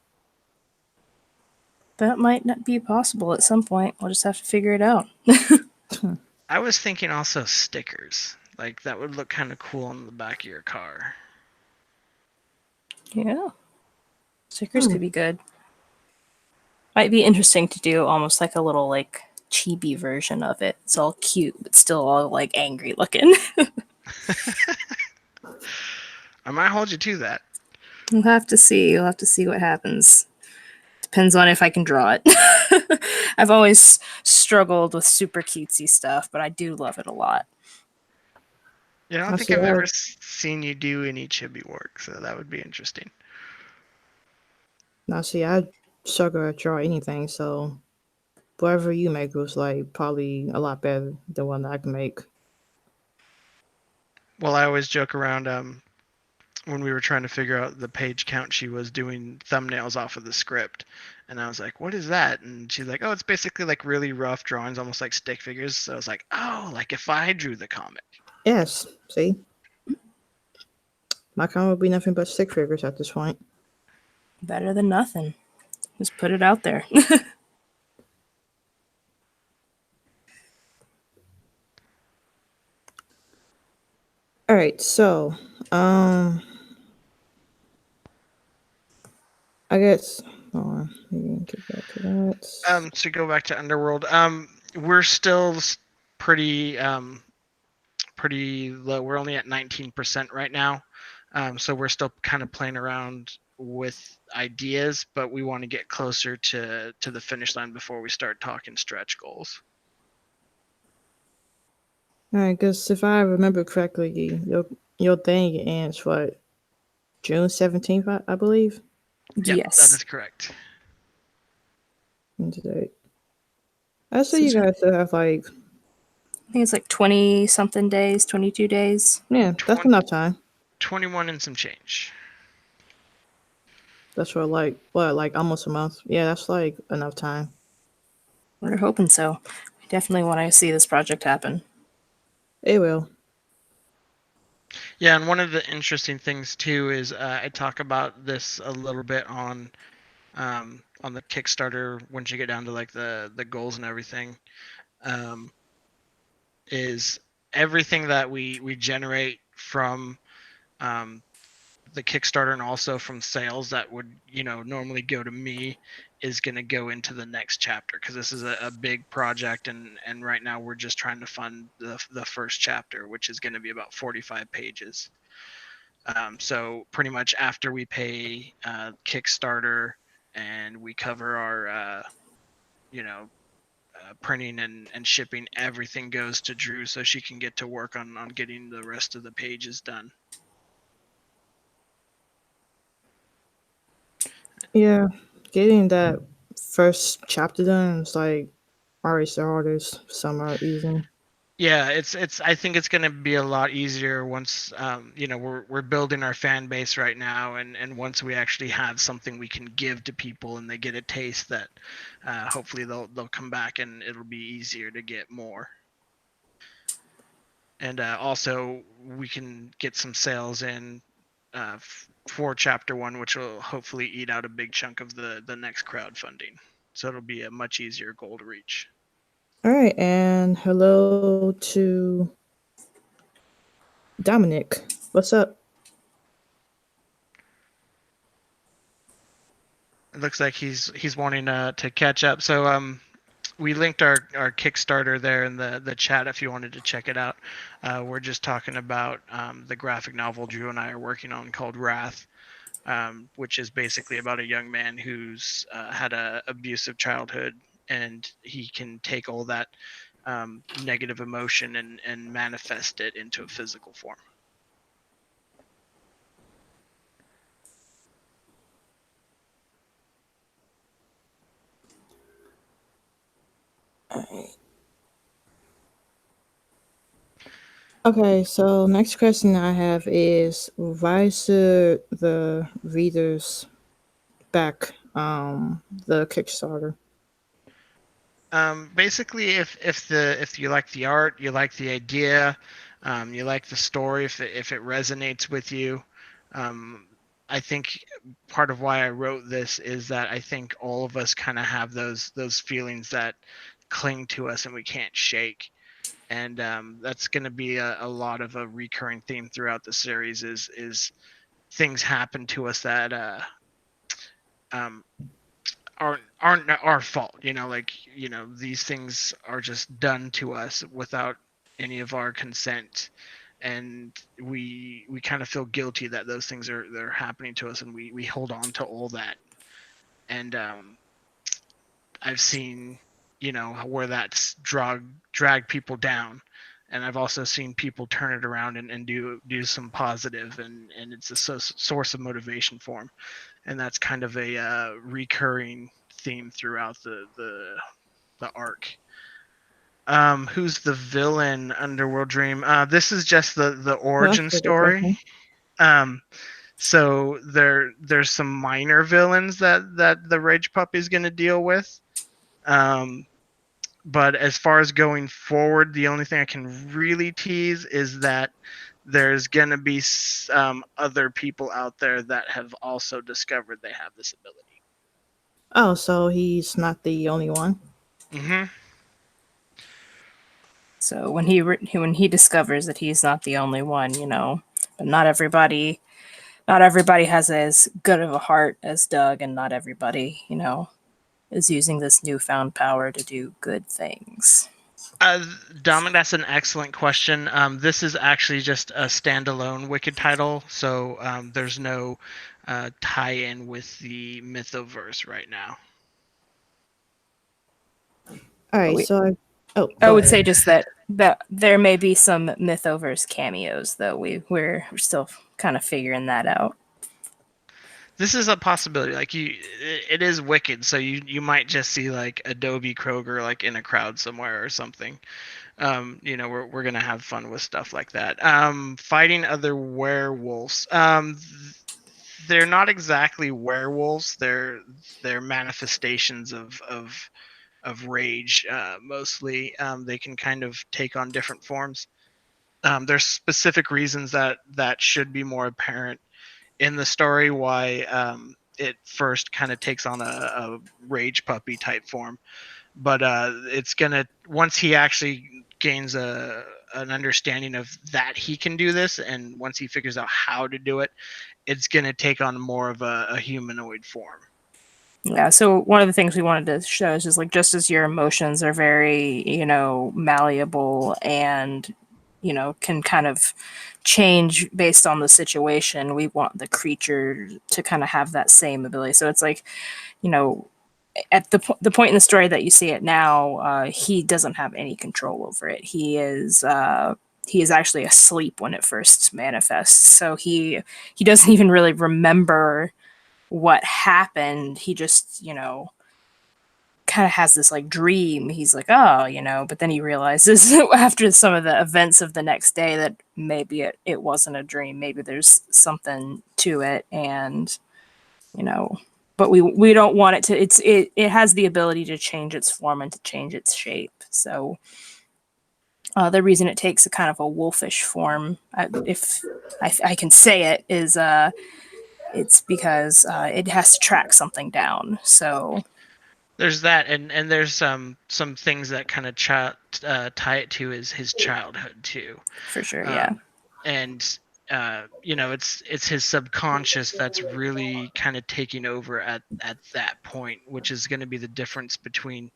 That might not be possible at some point. We'll just have to figure it out. I was thinking also stickers. Like that would look kind of cool on the back of your car. Yeah. Stickers could be good. Might be interesting to do almost like a little like chibi version of it. It's all cute, but still all like angry looking. I might hold you to that. We'll have to see. We'll have to see what happens. Depends on if I can draw it. I've always struggled with super cutesy stuff, but I do love it a lot. Yeah, I don't think I've ever seen you do any chibi work, so that would be interesting. Now, see, I struggle to draw anything, so whatever you make was like probably a lot better than one that I can make. Well, I always joke around when we were trying to figure out the page count, she was doing thumbnails off of the script. And I was like, what is that? And she's like, oh, it's basically like really rough drawings, almost like stick figures. So I was like, oh, like if I drew the comic. Yes, see? My comic would be nothing but stick figures at this point. Better than nothing. Just put it out there. All right, so I guess hold on, we can get back to that. To go back to Underworld, we're still pretty pretty low. We're only at 19% right now. So we're still kind of playing around with ideas, but we want to get closer to the finish line before we start talking stretch goals. All right, because if I remember correctly, your thing ends what, June 17th, I believe. Yeah, Yes. that is correct. Today, I say you guys still have like, I think it's like 20 something days, 22 days. yeah, that's enough time. 21 and some change. That's for like what, like almost a month. Yeah, that's like enough time. We're hoping so. We definitely want to see this project happen. It will. Yeah, and one of the interesting things too is I talk about this a little bit on the Kickstarter once you get down to like the goals and everything. Is everything that we generate from the Kickstarter and also from sales that would normally go to me is going to go into the next chapter, because this is a big project, and right now we're just trying to fund the first chapter, which is going to be about 45 pages. So pretty much after we pay Kickstarter and we cover our printing and shipping, everything goes to Drew so she can get to work on getting the rest of the pages done. Yeah, getting that first chapter done is like always the hardest for some odd reason. Yeah, it's I think it's going to be a lot easier once we're building our fan base right now, and once we actually have something we can give to people and they get a taste, that hopefully they'll come back and it'll be easier to get more. And also we can get some sales in for chapter 1, which will hopefully eat out a big chunk of the next crowdfunding. So it'll be a much easier goal to reach. All right, and hello to Dominic. What's up? It looks like he's wanting to catch up. So we linked our Kickstarter there in the chat if you wanted to check it out. We're just talking about the graphic novel Drew and I are working on called Wrath, which is basically about a young man who's had a abusive childhood, and he can take all that negative emotion and manifest it into a physical form. Alright. Okay, so next question I have is why should the readers back the Kickstarter? Basically, if you like the art, you like the idea, you like the story, if it resonates with you, um, I think part of why I wrote this is that I think all of us kind of have those feelings that cling to us and we can't shake, and that's going to be a lot of a recurring theme throughout the series. Is things happen to us that um, aren't our fault, like, these things are just done to us without any of our consent, and we kind of feel guilty that those things they're happening to us, and we hold on to all that. And I've seen, where that's drag people down, and I've also seen people turn it around and do some positive, and it's a source of motivation for them. And that's kind of a recurring theme throughout the arc. Who's the villain? Underworld Dream. This is just the Well, origin that's a good story. question. So there's some minor villains that the Rage Puppy is going to deal with. But as far as going forward, the only thing I can really tease is that there's going to be other people out there that have also discovered they have this ability. Oh, so he's not the only one. Mm-hmm. So when he discovers that he's not the only one, but not everybody has as good of a heart as Doug, and not everybody, is using this newfound power to do good things. Dominic, that's an excellent question. This is actually just a standalone Wicked title, so there's no tie-in with the Mythoverse right now. All right, We- so I go would ahead. say just that there may be some Mythoverse cameos, though we're still kind of figuring that out. This is a possibility. Like, it is Wicked, so you might just see like Adobe Kroger like in a crowd somewhere or something. We're gonna have fun with stuff like that. Fighting other werewolves. They're not exactly werewolves. They're manifestations of rage, mostly. They can kind of take on different forms. There's specific reasons that should be more apparent in the story why it first kind of takes on a rage puppy type form. But it's gonna, once he actually gains an understanding of that he can do this, and once he figures out how to do it, it's gonna take on more of a humanoid form. Yeah, so one of the things we wanted to show is just like, just as your emotions are very, malleable and, can kind of change based on the situation, we want the creature to kind of have that same ability. So it's like, at the point in the story that you see it now, he doesn't have any control over it. He is actually asleep when it first manifests, so he doesn't even really remember what happened. He just, kind of has this like dream. He's like, oh, but then he realizes after some of the events of the next day that maybe it wasn't a dream. Maybe there's something to it, and but we don't want it to. It has the ability to change its form and to change its shape. So the reason it takes a kind of a wolfish form, if I can say it, is it's because it has to track something down. So There's that, and there's some things that kind of tie it to his childhood too. for sure, yeah. And it's his subconscious that's really kind of taking over at that point, which is going to be the difference between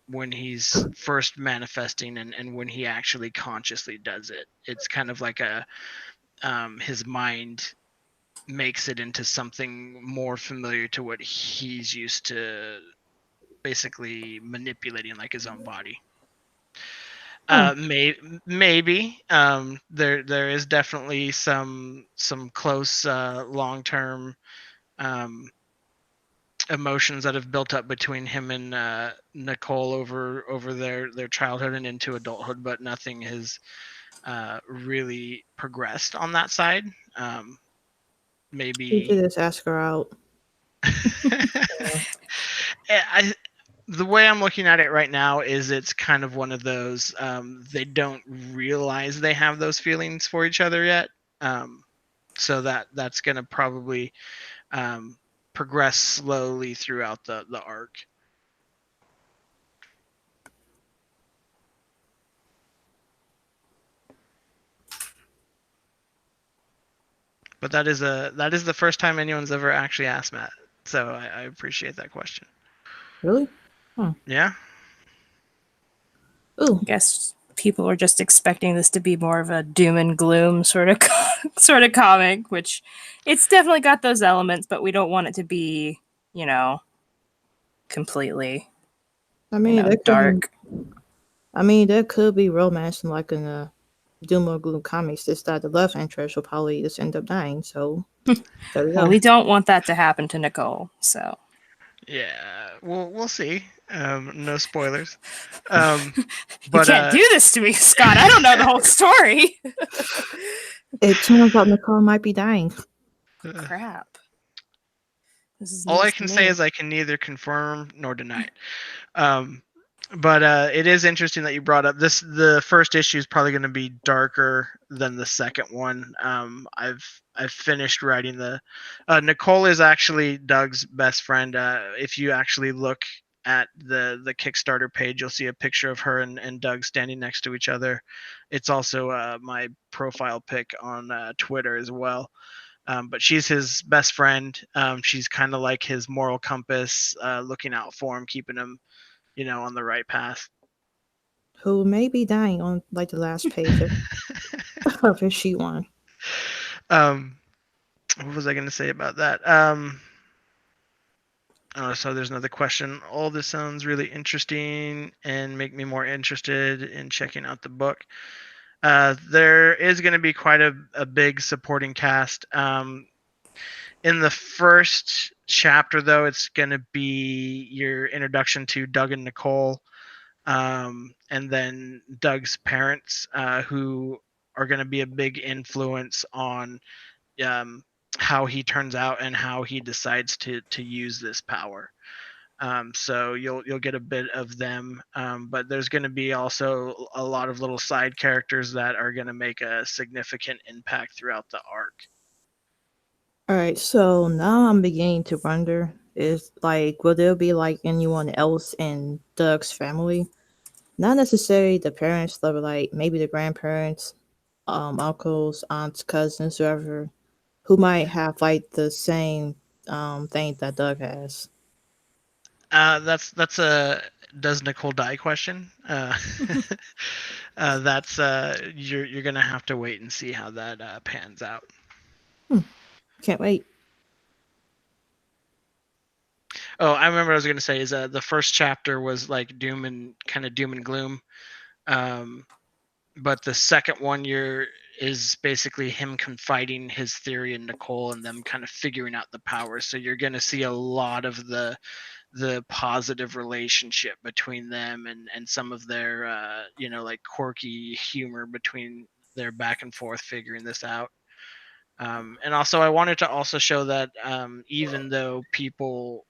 when he's first manifesting and when he actually consciously does it. It's kind of like his mind makes it into something more familiar to what he's used to, basically manipulating like his own body. Maybe there is definitely some close long-term emotions that have built up between him and Nicole over their childhood and into adulthood, but nothing has really progressed on that side. You Maybe should just ask her out. The way I'm looking at it right now is it's kind of one of those they don't realize they have those feelings for each other yet. So that's going to probably progress slowly throughout the arc. But that is the first time anyone's ever actually asked Matt. So I appreciate that question. Really? Yeah. Ooh, I guess people are just expecting this to be more of a doom and gloom sort of sort of comic, which it's definitely got those elements, but we don't want it to be, completely, I mean, dark. there could be romance in like in a Doom or Gloom comics. Just that the love interest will probably just end up dying. So there we Well, go. we don't want that to happen to Nicole, so. Yeah, we'll see. No spoilers. You But can't do this to me, Scott. I don't know the whole story. It turns out Nicole might be dying. Crap. This is all I news can to say me. is I can neither confirm nor deny it. But it is interesting that you brought up this. The first issue is probably going to be darker than the second one. I've finished writing the. Nicole is actually Doug's best friend. If you actually look at the Kickstarter page, you'll see a picture of her and Doug standing next to each other. It's also my profile pic on Twitter as well. But she's his best friend. She's kind of like his moral compass, looking out for him, keeping him, on the right path. Who may be dying on like the last page of his sheet one. What was I going to say about that? So there's another question. All this sounds really interesting and make me more interested in checking out the book. There is going to be quite a big supporting cast. In the first chapter, though, it's going to be your introduction to Doug and Nicole, and then Doug's parents, who are going to be a big influence on how he turns out and how he decides to use this power. So you'll get a bit of them, but there's going to be also a lot of little side characters that are going to make a significant impact throughout the arc. All right, so now I'm beginning to wonder: is like, will there be like anyone else in Doug's family? Not necessarily the parents, but like maybe the grandparents, uncles, aunts, cousins, whoever, who might have like the same thing that Doug has. That's a does Nicole die question. That's you're gonna have to wait and see how that pans out. Can't wait. Oh, I remember what I was gonna say is the first chapter was like doom and gloom, but the second one is basically him confiding his theory in Nicole and them kind of figuring out the powers. So you're gonna see a lot of the positive relationship between them and some of their like quirky humor between their back and forth figuring this out. And also I wanted to also show that even though people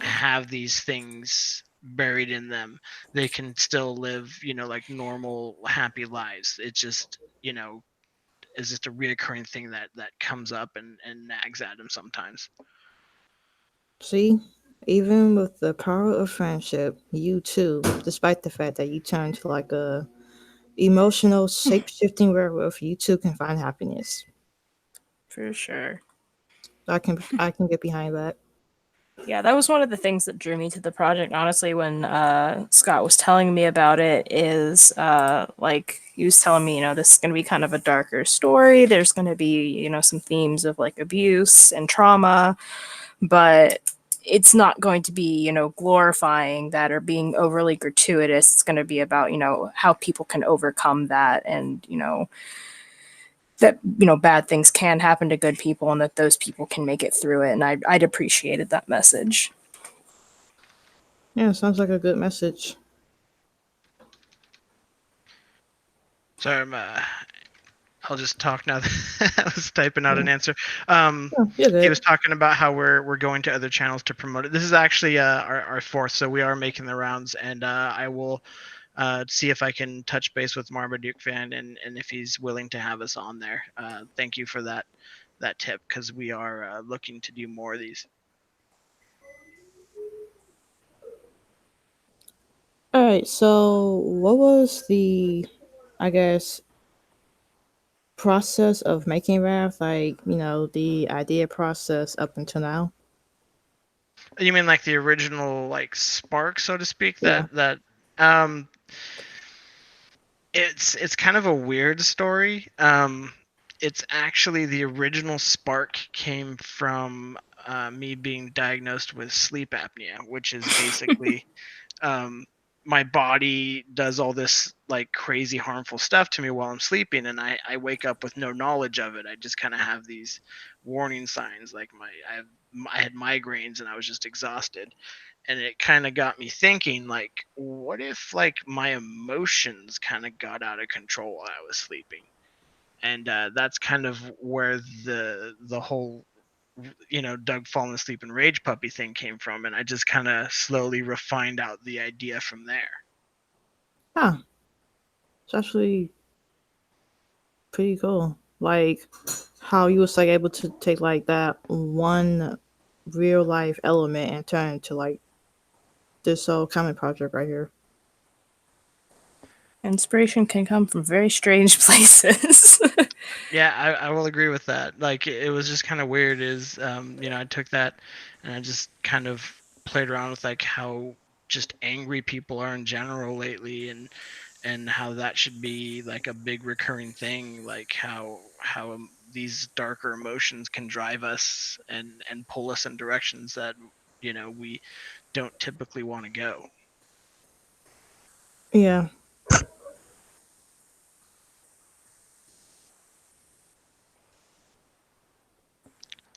have these things buried in them, they can still live like normal happy lives. It's just is just a reoccurring thing that comes up and nags at them sometimes. See, even with the power of friendship, you too, despite the fact that you turn to like a emotional shape-shifting werewolf, you too can find happiness. For sure. I can get behind that. Yeah, that was one of the things that drew me to the project, honestly, when Scott was telling me about it, is like he was telling me, this is going to be kind of a darker story. There's going to be, some themes of like abuse and trauma, but it's not going to be, glorifying that or being overly gratuitous. It's going to be about, how people can overcome that and, that bad things can happen to good people and that those people can make it through it, and I'd appreciated that message. Yeah, sounds like a good message. Sorry, I'll just talk now that I was typing out an Yeah. answer. Yeah, you're He good. was talking about how we're going to other channels to promote it. This is actually our fourth, so we are making the rounds, and I will see if I can touch base with Marmaduke fan and if he's willing to have us on there. Thank you for that tip, because we are looking to do more of these. All right, so what was the, I guess, process of making Wrath? Like, the idea process up until now? You mean like the original like spark, so to speak? Yeah. Um it's kind of a weird story. It's actually the original spark came from me being diagnosed with sleep apnea, which is basically um, my body does all this like crazy harmful stuff to me while I'm sleeping, and I wake up with no knowledge of it. I just kind of have these warning signs, like I had migraines and I was just exhausted, and it kind of got me thinking, like, what if like my emotions kind of got out of control while I was sleeping? And that's kind of where the whole Doug falling asleep and rage puppy thing came from, and I just kind of slowly refined out the idea from there. Huh. It's actually pretty cool. Like how you was like able to take like that one real life element and turn it into like this whole comic project right here. Inspiration can come from very strange places. Yeah, I will agree with that. Like it was just kind of weird. Is I took that and I just kind of played around with like how just angry people are in general lately, and how that should be like a big recurring thing, like how these darker emotions can drive us and pull us in directions that we don't typically want to go. Yeah.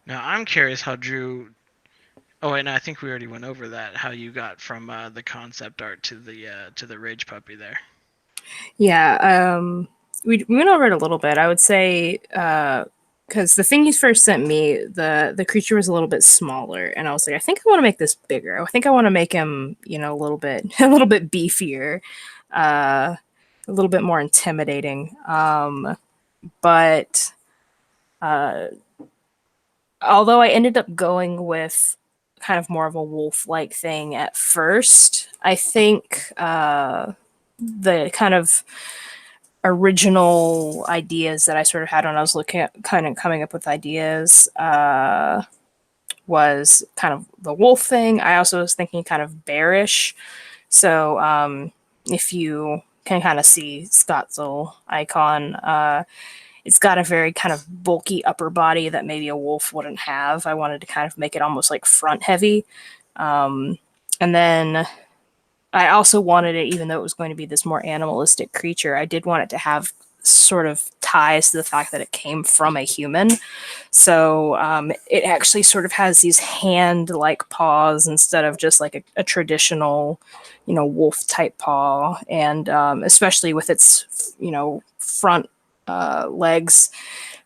Now I'm curious how Drew. Oh, and I think we already went over that. How you got from the concept art to the rage puppy there. Yeah, we went over it a little bit. I would say because the thing you first sent me, the creature was a little bit smaller, and I was like, I think I want to make this bigger. I think I want to make him, a little bit a little bit beefier, a little bit more intimidating. But uh, although I ended up going with kind of more of a wolf-like thing at first, I think the kind of original ideas that I sort of had when I was looking at kind of coming up with ideas was kind of the wolf thing. I also was thinking kind of bearish. So if you can kind of see Scott's little icon, it's got a very kind of bulky upper body that maybe a wolf wouldn't have. I wanted to kind of make it almost like front heavy. And then I also wanted it, even though it was going to be this more animalistic creature, I did want it to have sort of ties to the fact that it came from a human. So it actually sort of has these hand-like paws instead of just like a traditional, wolf type paw. And especially with its, front legs,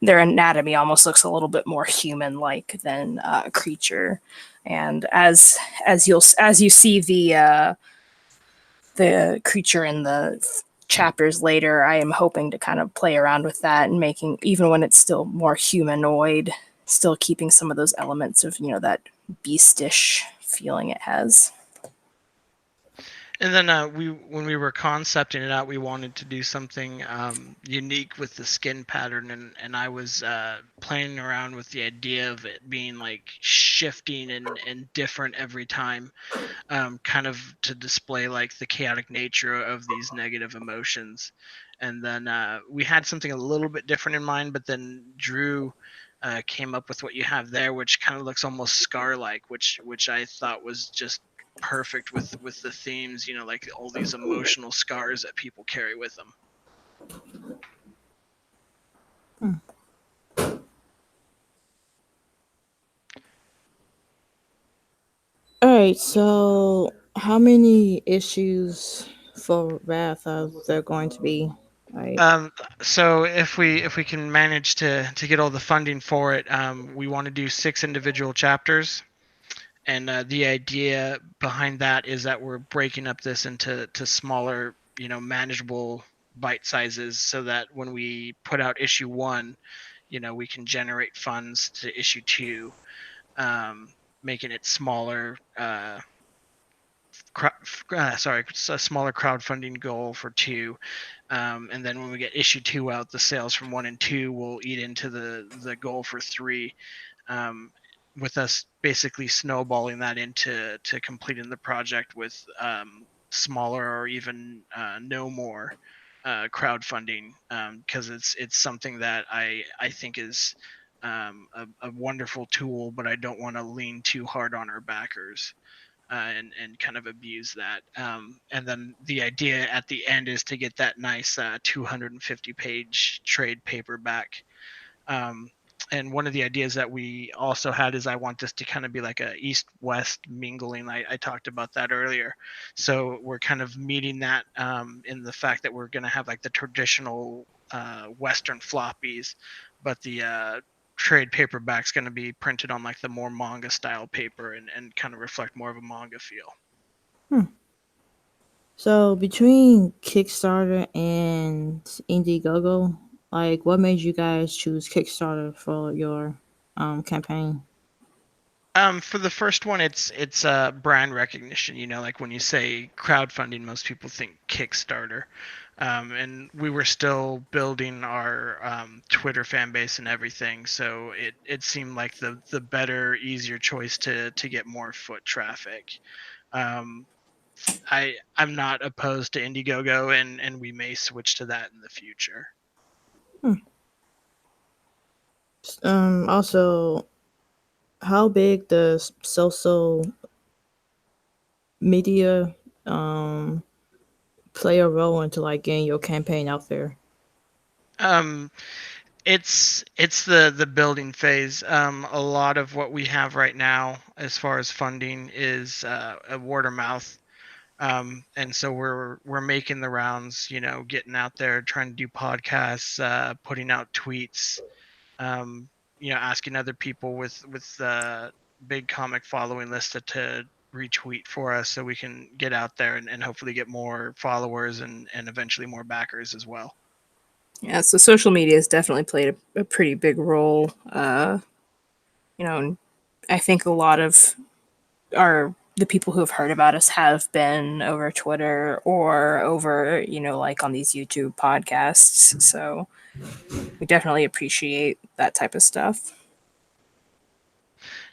their anatomy almost looks a little bit more human-like than a creature. And as you see the creature in the chapters later, I am hoping to kind of play around with that and making, even when it's still more humanoid, still keeping some of those elements of, that beastish feeling it has. And then when we were concepting it out, we wanted to do something unique with the skin pattern, and I was playing around with the idea of it being like shifting and different every time, kind of to display like the chaotic nature of these negative emotions. And then we had something a little bit different in mind, but then Drew came up with what you have there, which kind of looks almost scar-like, which I thought was just perfect with the themes, like all these emotional scars that people carry with them. All right, so how many issues for Wrath are there going to be? Like, So if we can manage to get all the funding for it, we want to do 6 individual chapters. And the idea behind that is that we're breaking up this into smaller, manageable bite sizes, so that when we put out issue 1, we can generate funds to issue 2, making it smaller. It's a smaller crowdfunding goal for 2, and then when we get issue 2 out, the sales from 1 and 2 will eat into the goal for 3. With us basically snowballing that into completing the project with smaller or even no more crowdfunding, because it's something that I think is a wonderful tool, but I don't want to lean too hard on our backers. And kind of abuse that. And then the idea at the end is to get that nice 250-page trade paperback. And one of the ideas that we also had is I want this to kind of be like a east-west mingling. I talked about that earlier. So we're kind of meeting that in the fact that we're going to have like the traditional Western floppies, but the trade paperback's going to be printed on like the more manga style paper and kind of reflect more of a manga feel. so between Kickstarter and Indiegogo, like, what made you guys choose Kickstarter for your campaign? For the first one, it's brand recognition. Like when you say crowdfunding, most people think Kickstarter, and we were still building our Twitter fan base and everything, so it seemed like the better, easier choice to get more foot traffic. Um, I'm not opposed to Indiegogo, and we may switch to that in the future. Also, how big does social media play a role into like getting your campaign out there? Um, it's the building phase. A lot of what we have right now as far as funding is a word of mouth. And so we're making the rounds, getting out there, trying to do podcasts, putting out tweets, asking other people with big comic following lists to retweet for us, so we can get out there and hopefully get more followers and eventually more backers as well. Yeah, so social media has definitely played a pretty big role. And I think a lot of the people who have heard about us have been over Twitter or over, like on these YouTube podcasts. So we definitely appreciate that type of stuff.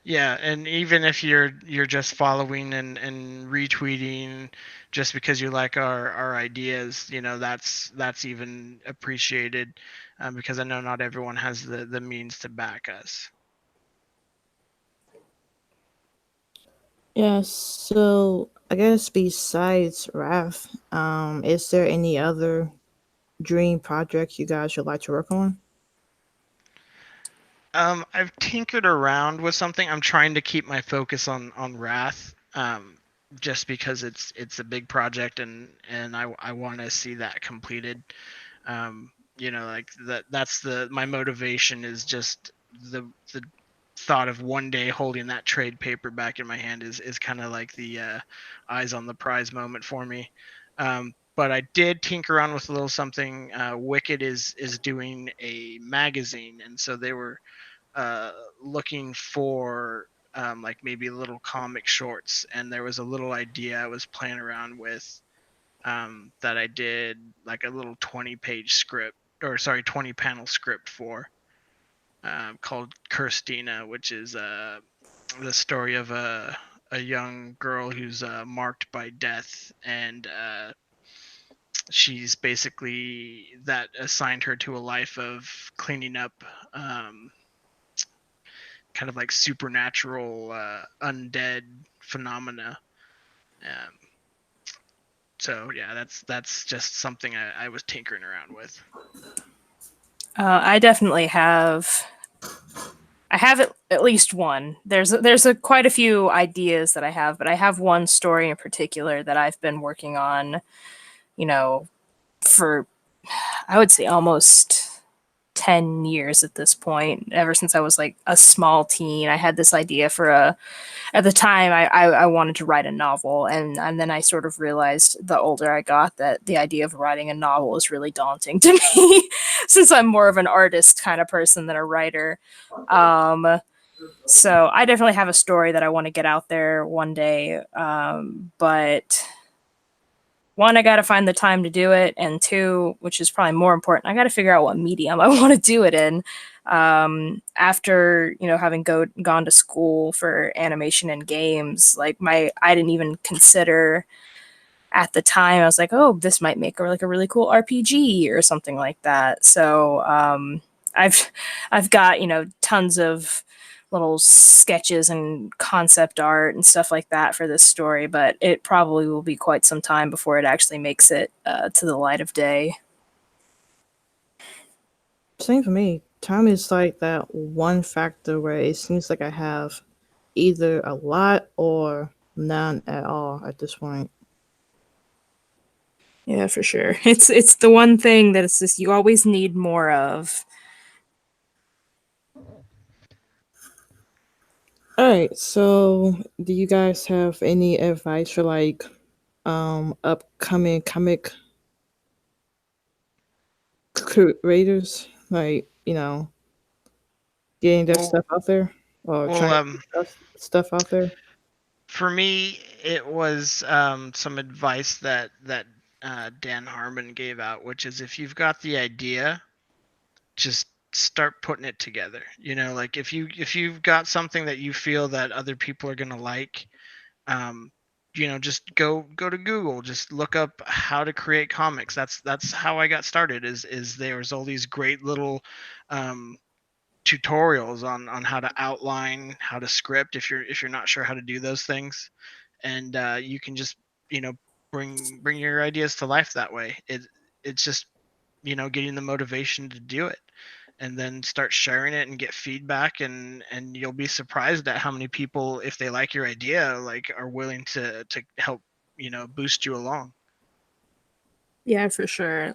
Yeah, and even if you're just following and retweeting just because you like our ideas, that's even appreciated, because I know not everyone has the means to back us. Yeah, so I guess besides Wrath, is there any other dream projects you guys would like to work on? I've tinkered around with something. I'm trying to keep my focus on Wrath, just because it's a big project and I want to see that completed. Like that's my motivation is just the thought of one day holding that trade paperback in my hand is kind of like the eyes on the prize moment for me. But I did tinker around with a little something. Wicked is doing a magazine, and so they were looking for like maybe little comic shorts, and there was a little idea I was playing around with, that I did like a little 20-page script, or sorry, 20 panel script for, called Kirstina, which is the story of a young girl who's marked by death, and she's basically that assigned her to a life of cleaning up kind of like supernatural undead phenomena. Um, so yeah, that's just something I was tinkering around with. I definitely have I have at least one. There's quite a few ideas that I have, but I have one story in particular that I've been working on, you know, for I would say almost 10 years at this point. Ever since I was like a small teen, I had this idea for at the time I wanted to write a novel, and then I sort of realized the older I got that the idea of writing a novel is really daunting to me since I'm more of an artist kind of person than a writer. So I definitely have a story that I want to get out there one day, but one, I got to find the time to do it, and two, which is probably more important, I got to figure out what medium I want to do it in. After having gone to school for animation and games, I didn't even consider at the time. I was like, oh, this might make like a really cool RPG or something like that. So I've got tons of little sketches and concept art and stuff like that for this story, but it probably will be quite some time before it actually makes it to the light of day. Same for me. Time is like that one factor where it seems like I have either a lot or none at all at this point. Yeah, for sure. It's the one thing that it's just you always need more of. All right, so do you guys have any advice for like upcoming comic creators, like getting their Well, stuff out there or well, trying to get stuff out there? for me, it was some advice that Dan Harmon gave out, which is if you've got the idea, just start putting it together. Like if you've got something that you feel that other people are gonna like, um, just go to Google, just look up how to create comics. That's how I got started. Is there's all these great little um, tutorials on how to outline, how to script if you're not sure how to do those things, and you can just you know bring your ideas to life that way. It's just getting the motivation to do it, and then start sharing it and get feedback, and you'll be surprised at how many people, if they like your idea, like are willing to help boost you along. Yeah, for sure.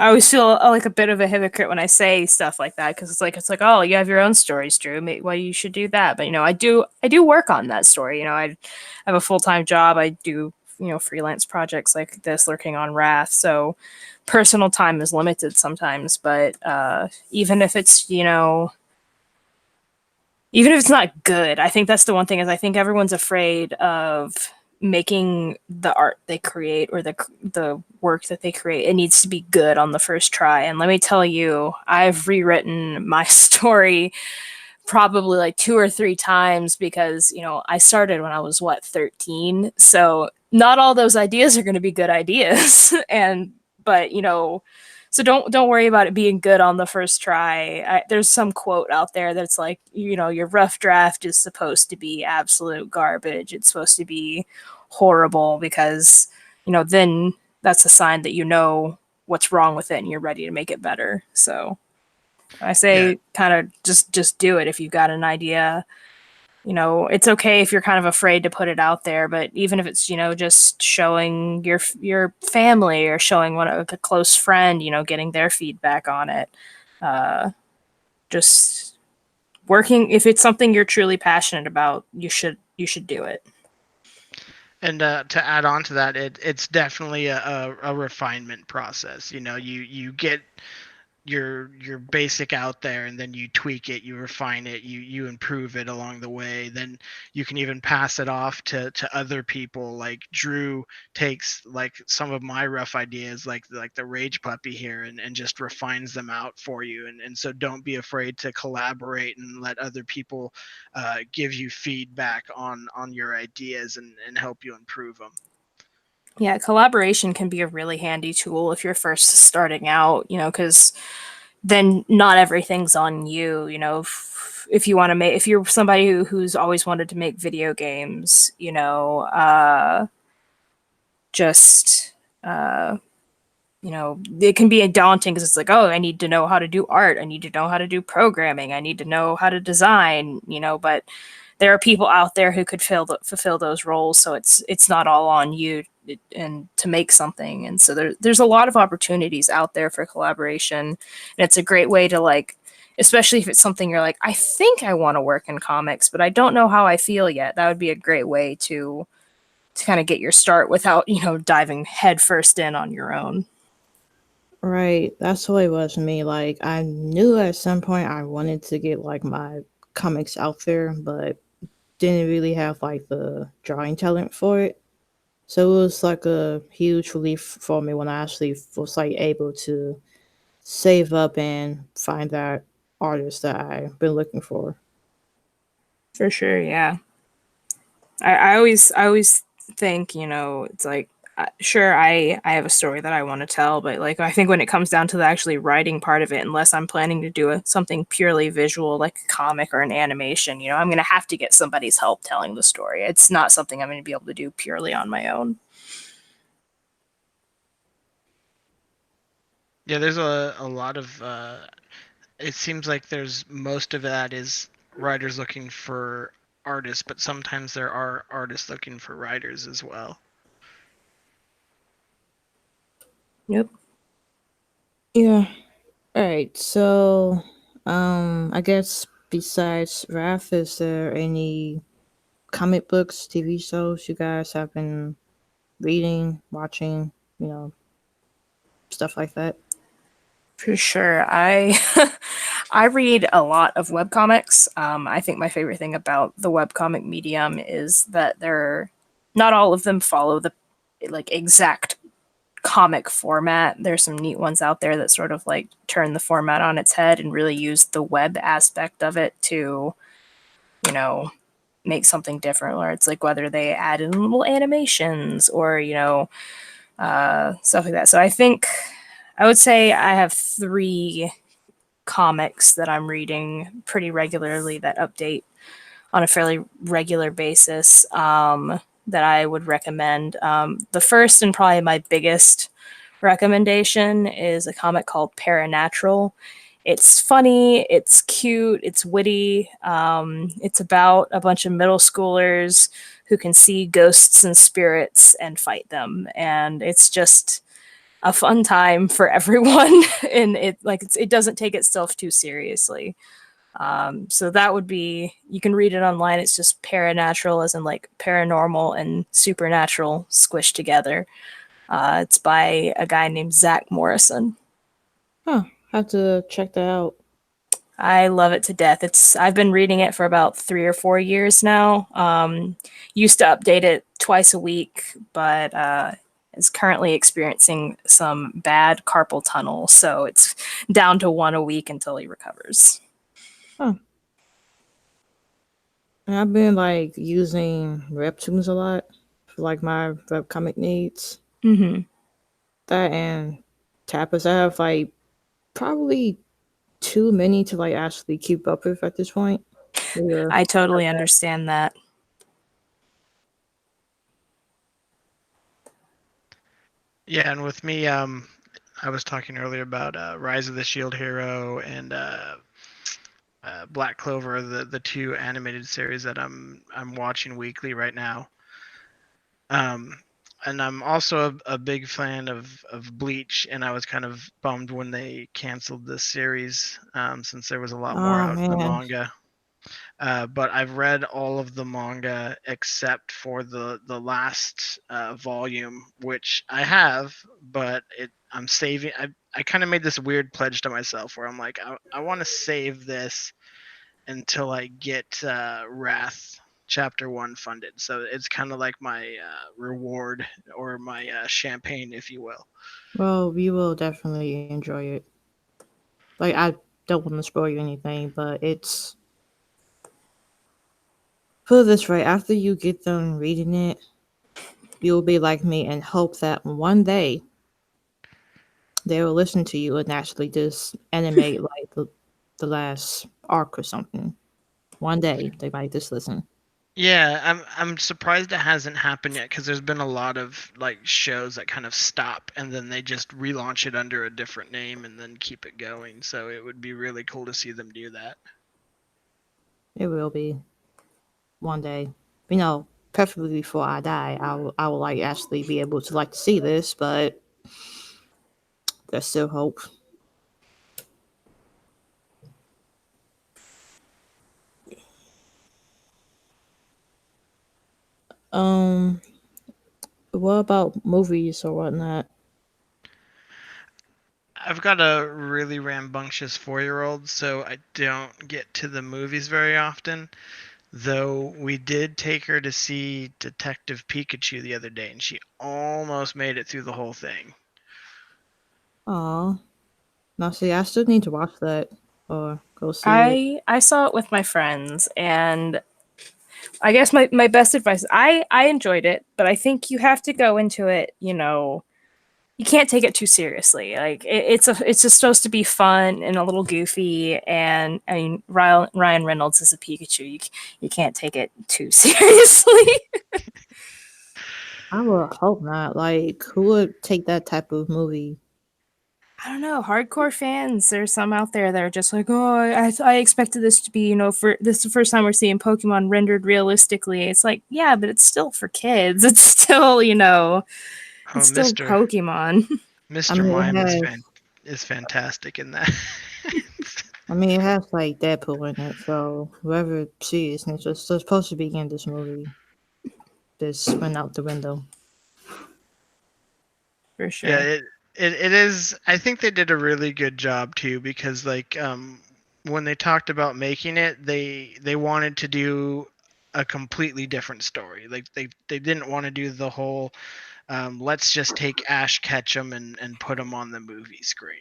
I always feel like a bit of a hypocrite when I say stuff like that because it's like oh, you have your own stories, Drew. Well, you should do that. But I do work on that story. I have a full-time job. I do freelance projects like this, lurking on Wrath. So personal time is limited sometimes. But even if it's even if it's not good, I think that's the one thing is I think everyone's afraid of making the art they create or the work that they create. It needs to be good on the first try. And let me tell you, I've rewritten my story probably like 2 or 3 times because I started when I was 13, so not all those ideas are going to be good ideas. But so don't worry about it being good on the first try. There's some quote out there that's like, your rough draft is supposed to be absolute garbage. It's supposed to be horrible because, then that's a sign that what's wrong with it and you're ready to make it better. So I Yeah. say kind of just do it if you've got an idea. It's okay if you're kind of afraid to put it out there, but even if it's just showing your family or showing one of a close friend, getting their feedback on it, just working. If it's something you're truly passionate about, you should do it. And to add on to that, it's definitely a refinement process. You get your basic out there, and then you tweak it, you refine it, you improve it along the way. Then you can even pass it off to other people. Like Drew takes like some of my rough ideas, like the rage puppy here, and just refines them out for you. And so don't be afraid to collaborate and let other people give you feedback on your ideas and help you improve them. Yeah, collaboration can be a really handy tool if you're first starting out, because then not everything's on you. If you want to make, if you're somebody who's always wanted to make video games, just it can be daunting because it's like, oh, I need to know how to do art. I need to know how to do programming. I need to know how to design, but there are people out there who could fulfill those roles. So it's not all on you and to make something. And so there's a lot of opportunities out there for collaboration. And it's a great way to like, especially if it's something you're like, I think I want to work in comics, but I don't know how I feel yet. That would be a great way to kind of get your start without, diving headfirst in on your own. Right. That's what it was for me. Like, I knew at some point I wanted to get like my comics out there, but didn't really have like the drawing talent for it. So it was like a huge relief for me when I actually was like able to save up and find that artist that I've been looking for. For sure, yeah. I always think, it's like, sure, I have a story that I want to tell, but like I think when it comes down to the actually writing part of it, unless I'm planning to do something purely visual, like a comic or an animation, I'm gonna have to get somebody's help telling the story. It's not something I'm gonna be able to do purely on my own. Yeah, there's a lot of. It seems like there's most of that is writers looking for artists, but sometimes there are artists looking for writers as well. Yep. Yeah. All right. So, I guess besides Wrath, is there any comic books, TV shows you guys have been reading, watching, stuff like that? For sure. I I read a lot of webcomics. I think my favorite thing about the webcomic medium is that they're not all of them follow the like exact comic format. There's some neat ones out there that sort of like turn the format on its head and really use the web aspect of it to, you know, make something different. Or it's like whether they add in little animations or, stuff like that. So I would say I have 3 comics that I'm reading pretty regularly that update on a fairly regular basis, that I would recommend. The first and probably my biggest recommendation is a comic called Paranatural. It's funny, it's cute, it's witty. It's about a bunch of middle schoolers who can see ghosts and spirits and fight them. And it's just a fun time for everyone. And it doesn't take itself too seriously. So that would be, you can read it online. It's just Paranatural, as in like paranormal and supernatural squished together. It's by a guy named Zach Morrison. Huh. Have to check that out. I love it to death. I've been reading it for about 3 or 4 years now. Used to update it twice a week, but is currently experiencing some bad carpal tunnel, so it's down to 1 a week until he recovers. Huh. And I've been like using Webtoons a lot for like my webcomic needs. Mm-hmm. That and Tapas. I have like probably too many to like actually keep up with at this point. Yeah. I totally understand that. Yeah, and with me, I was talking earlier about Rise of the Shield Hero and Black Clover, the 2 animated series that I'm watching weekly right now. And I'm also a big fan of Bleach, and I was kind of bummed when they canceled this series, since there was a lot more out in the manga. But I've read all of the manga except for the last volume, which I have, but I'm saving. I kind of made this weird pledge to myself where I'm like, I want to save this until I get Wrath Chapter 1 funded. So it's kind of like my reward or my champagne, if you will. Well, we will definitely enjoy it. Like, I don't want to spoil you anything, but it's, put it this way, after you get done reading it, you'll be like me and hope that one day they will listen to you and actually just animate like the last arc or something. One day they might just listen. Yeah, I'm surprised it hasn't happened yet because there's been a lot of like shows that kind of stop and then they just relaunch it under a different name and then keep it going. So it would be really cool to see them do that. It will be one day. Preferably before I die, I would like actually be able to like to see this, but there's still hope. Um, what about movies or whatnot? I've got a really rambunctious 4-year-old, so I don't get to the movies very often. Though we did take her to see Detective Pikachu the other day, and she almost made it through the whole thing. Aw, now see, I still need to watch that or go see it. I saw it with my friends, and I guess my best advice, I enjoyed it, but I think you have to go into it, you can't take it too seriously. Like it's just supposed to be fun and a little goofy. And I mean, Ryan Reynolds is a Pikachu. You can't take it too seriously. I would hope not. Like, who would take that type of movie? I don't know, hardcore fans. There's some out there that are just like, oh, I expected this to be, for this is the first time we're seeing Pokemon rendered realistically. It's like, yeah, but it's still for kids. It's still, Oh, it's still Pokemon. I Mr. mean, Mime is fantastic in that. it has like Deadpool in it, so whoever she is, and it's just supposed to be in this movie. Just went out the window. For Yeah, sure. it is. I think they did a really good job too because like when they talked about making it, they wanted to do a completely different story. Like they didn't want to do the whole let's just take Ash Ketchum and put him on the movie screen.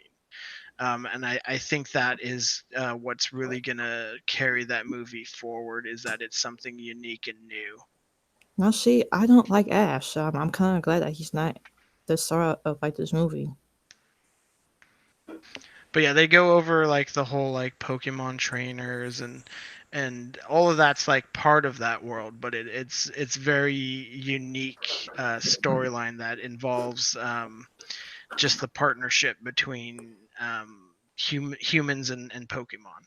And I think that is what's really gonna carry that movie forward is that it's something unique and new. Now, see, I don't like Ash, so I'm kind of glad that he's not the star of like this movie. But yeah, they go over like the whole like Pokemon trainers and all of that's like part of that world, but it's very unique storyline that involves just the partnership between humans and Pokemon.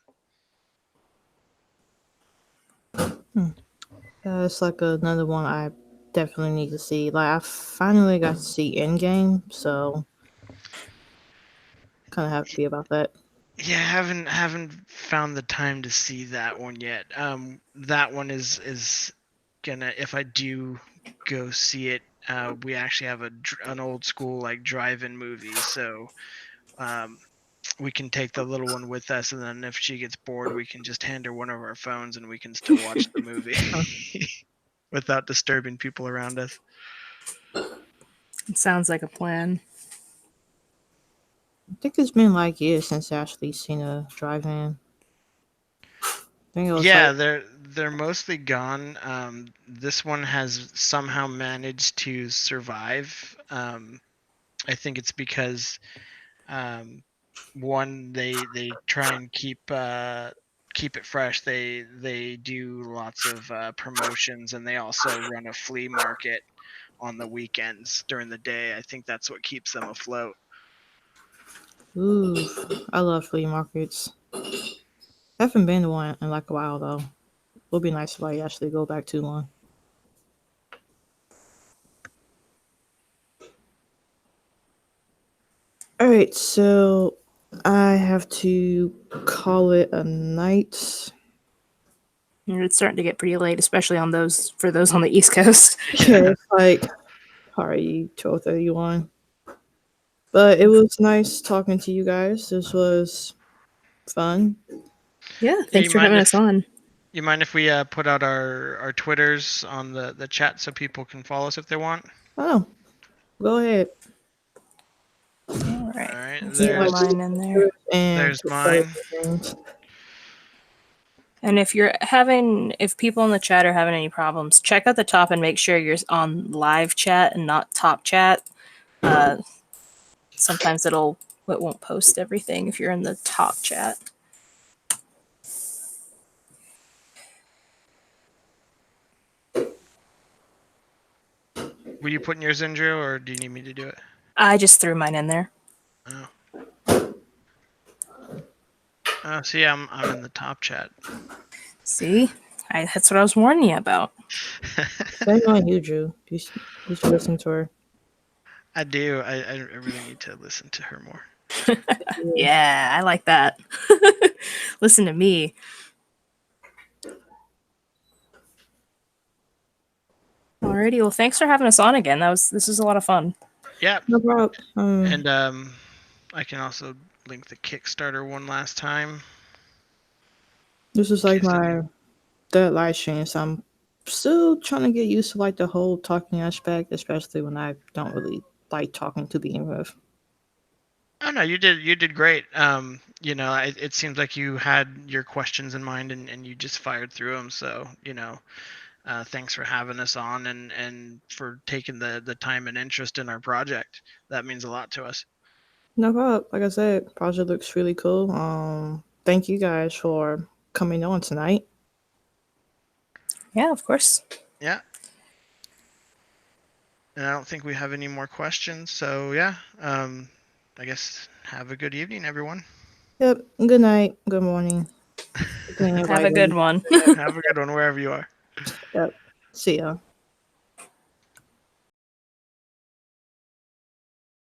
It's like another one I definitely need to see. Like, I finally got to see Endgame, so kind of happy about that. Yeah, haven't found the time to see that one yet. That one is gonna if I do go see it. We actually have an old school like drive-in movie, so um, we can take the little one with us, and then if she gets bored, we can just hand her one of our phones, and we can still watch the movie without disturbing people around us. It sounds like a plan. I think it's been like years since I actually seen a drive-in. I think it was like Yeah, they're mostly gone. This one has somehow managed to survive. I think it's because um, one they try and keep it fresh. They do lots of promotions and they also run a flea market on the weekends during the day. I think that's what keeps them afloat. ooh, I love flea markets. I haven't been to one in like a while though. Would be nice if I actually go back to one. All right, so I have to call it a night. It's starting to get pretty late, especially for those on the East Coast. Yeah, it's like already 12:31. But it was nice talking to you guys. This was fun. Yeah, Yeah, thanks for having us on. you mind if we put out our Twitters on the chat so people can follow us if they want? Oh, go ahead. All right, All right, let's throw there's mine in there. And there's mine. And if people in the chat are having any problems, check out the top and make sure you're on live chat and not top chat. Sometimes it won't post everything if you're in the top chat. Were you putting yours in, Drew, or do you need me to do it? I just threw mine in there. Oh. See, I'm in the top chat. See, that's what I was warning you about. Shame on you, Drew. You should listen to her. I do. I really need to listen to her more. Yeah, I like that. Listen to me. Alrighty, well, thanks for having us on again. This was a lot of fun. Yeah. No problem. And I can also link the Kickstarter one last time. This is like Okay, so- my third live stream, so I'm still trying to get used to like the whole talking aspect, especially when I don't really like talking to begin with. Oh no, you did great. You know, it seems like you had your questions in mind and you just fired through them. So, you know, thanks for having us on and for taking the time and interest in our project. That means a lot to us. No problem. Like I said, project looks really cool. Thank you guys for coming on tonight. Yeah, of course. Yeah. And I don't think we have any more questions. So yeah, I guess have a good evening, everyone. Yep. Good night. Good morning. Have a good one. Have a good one wherever you are. Yep. See ya.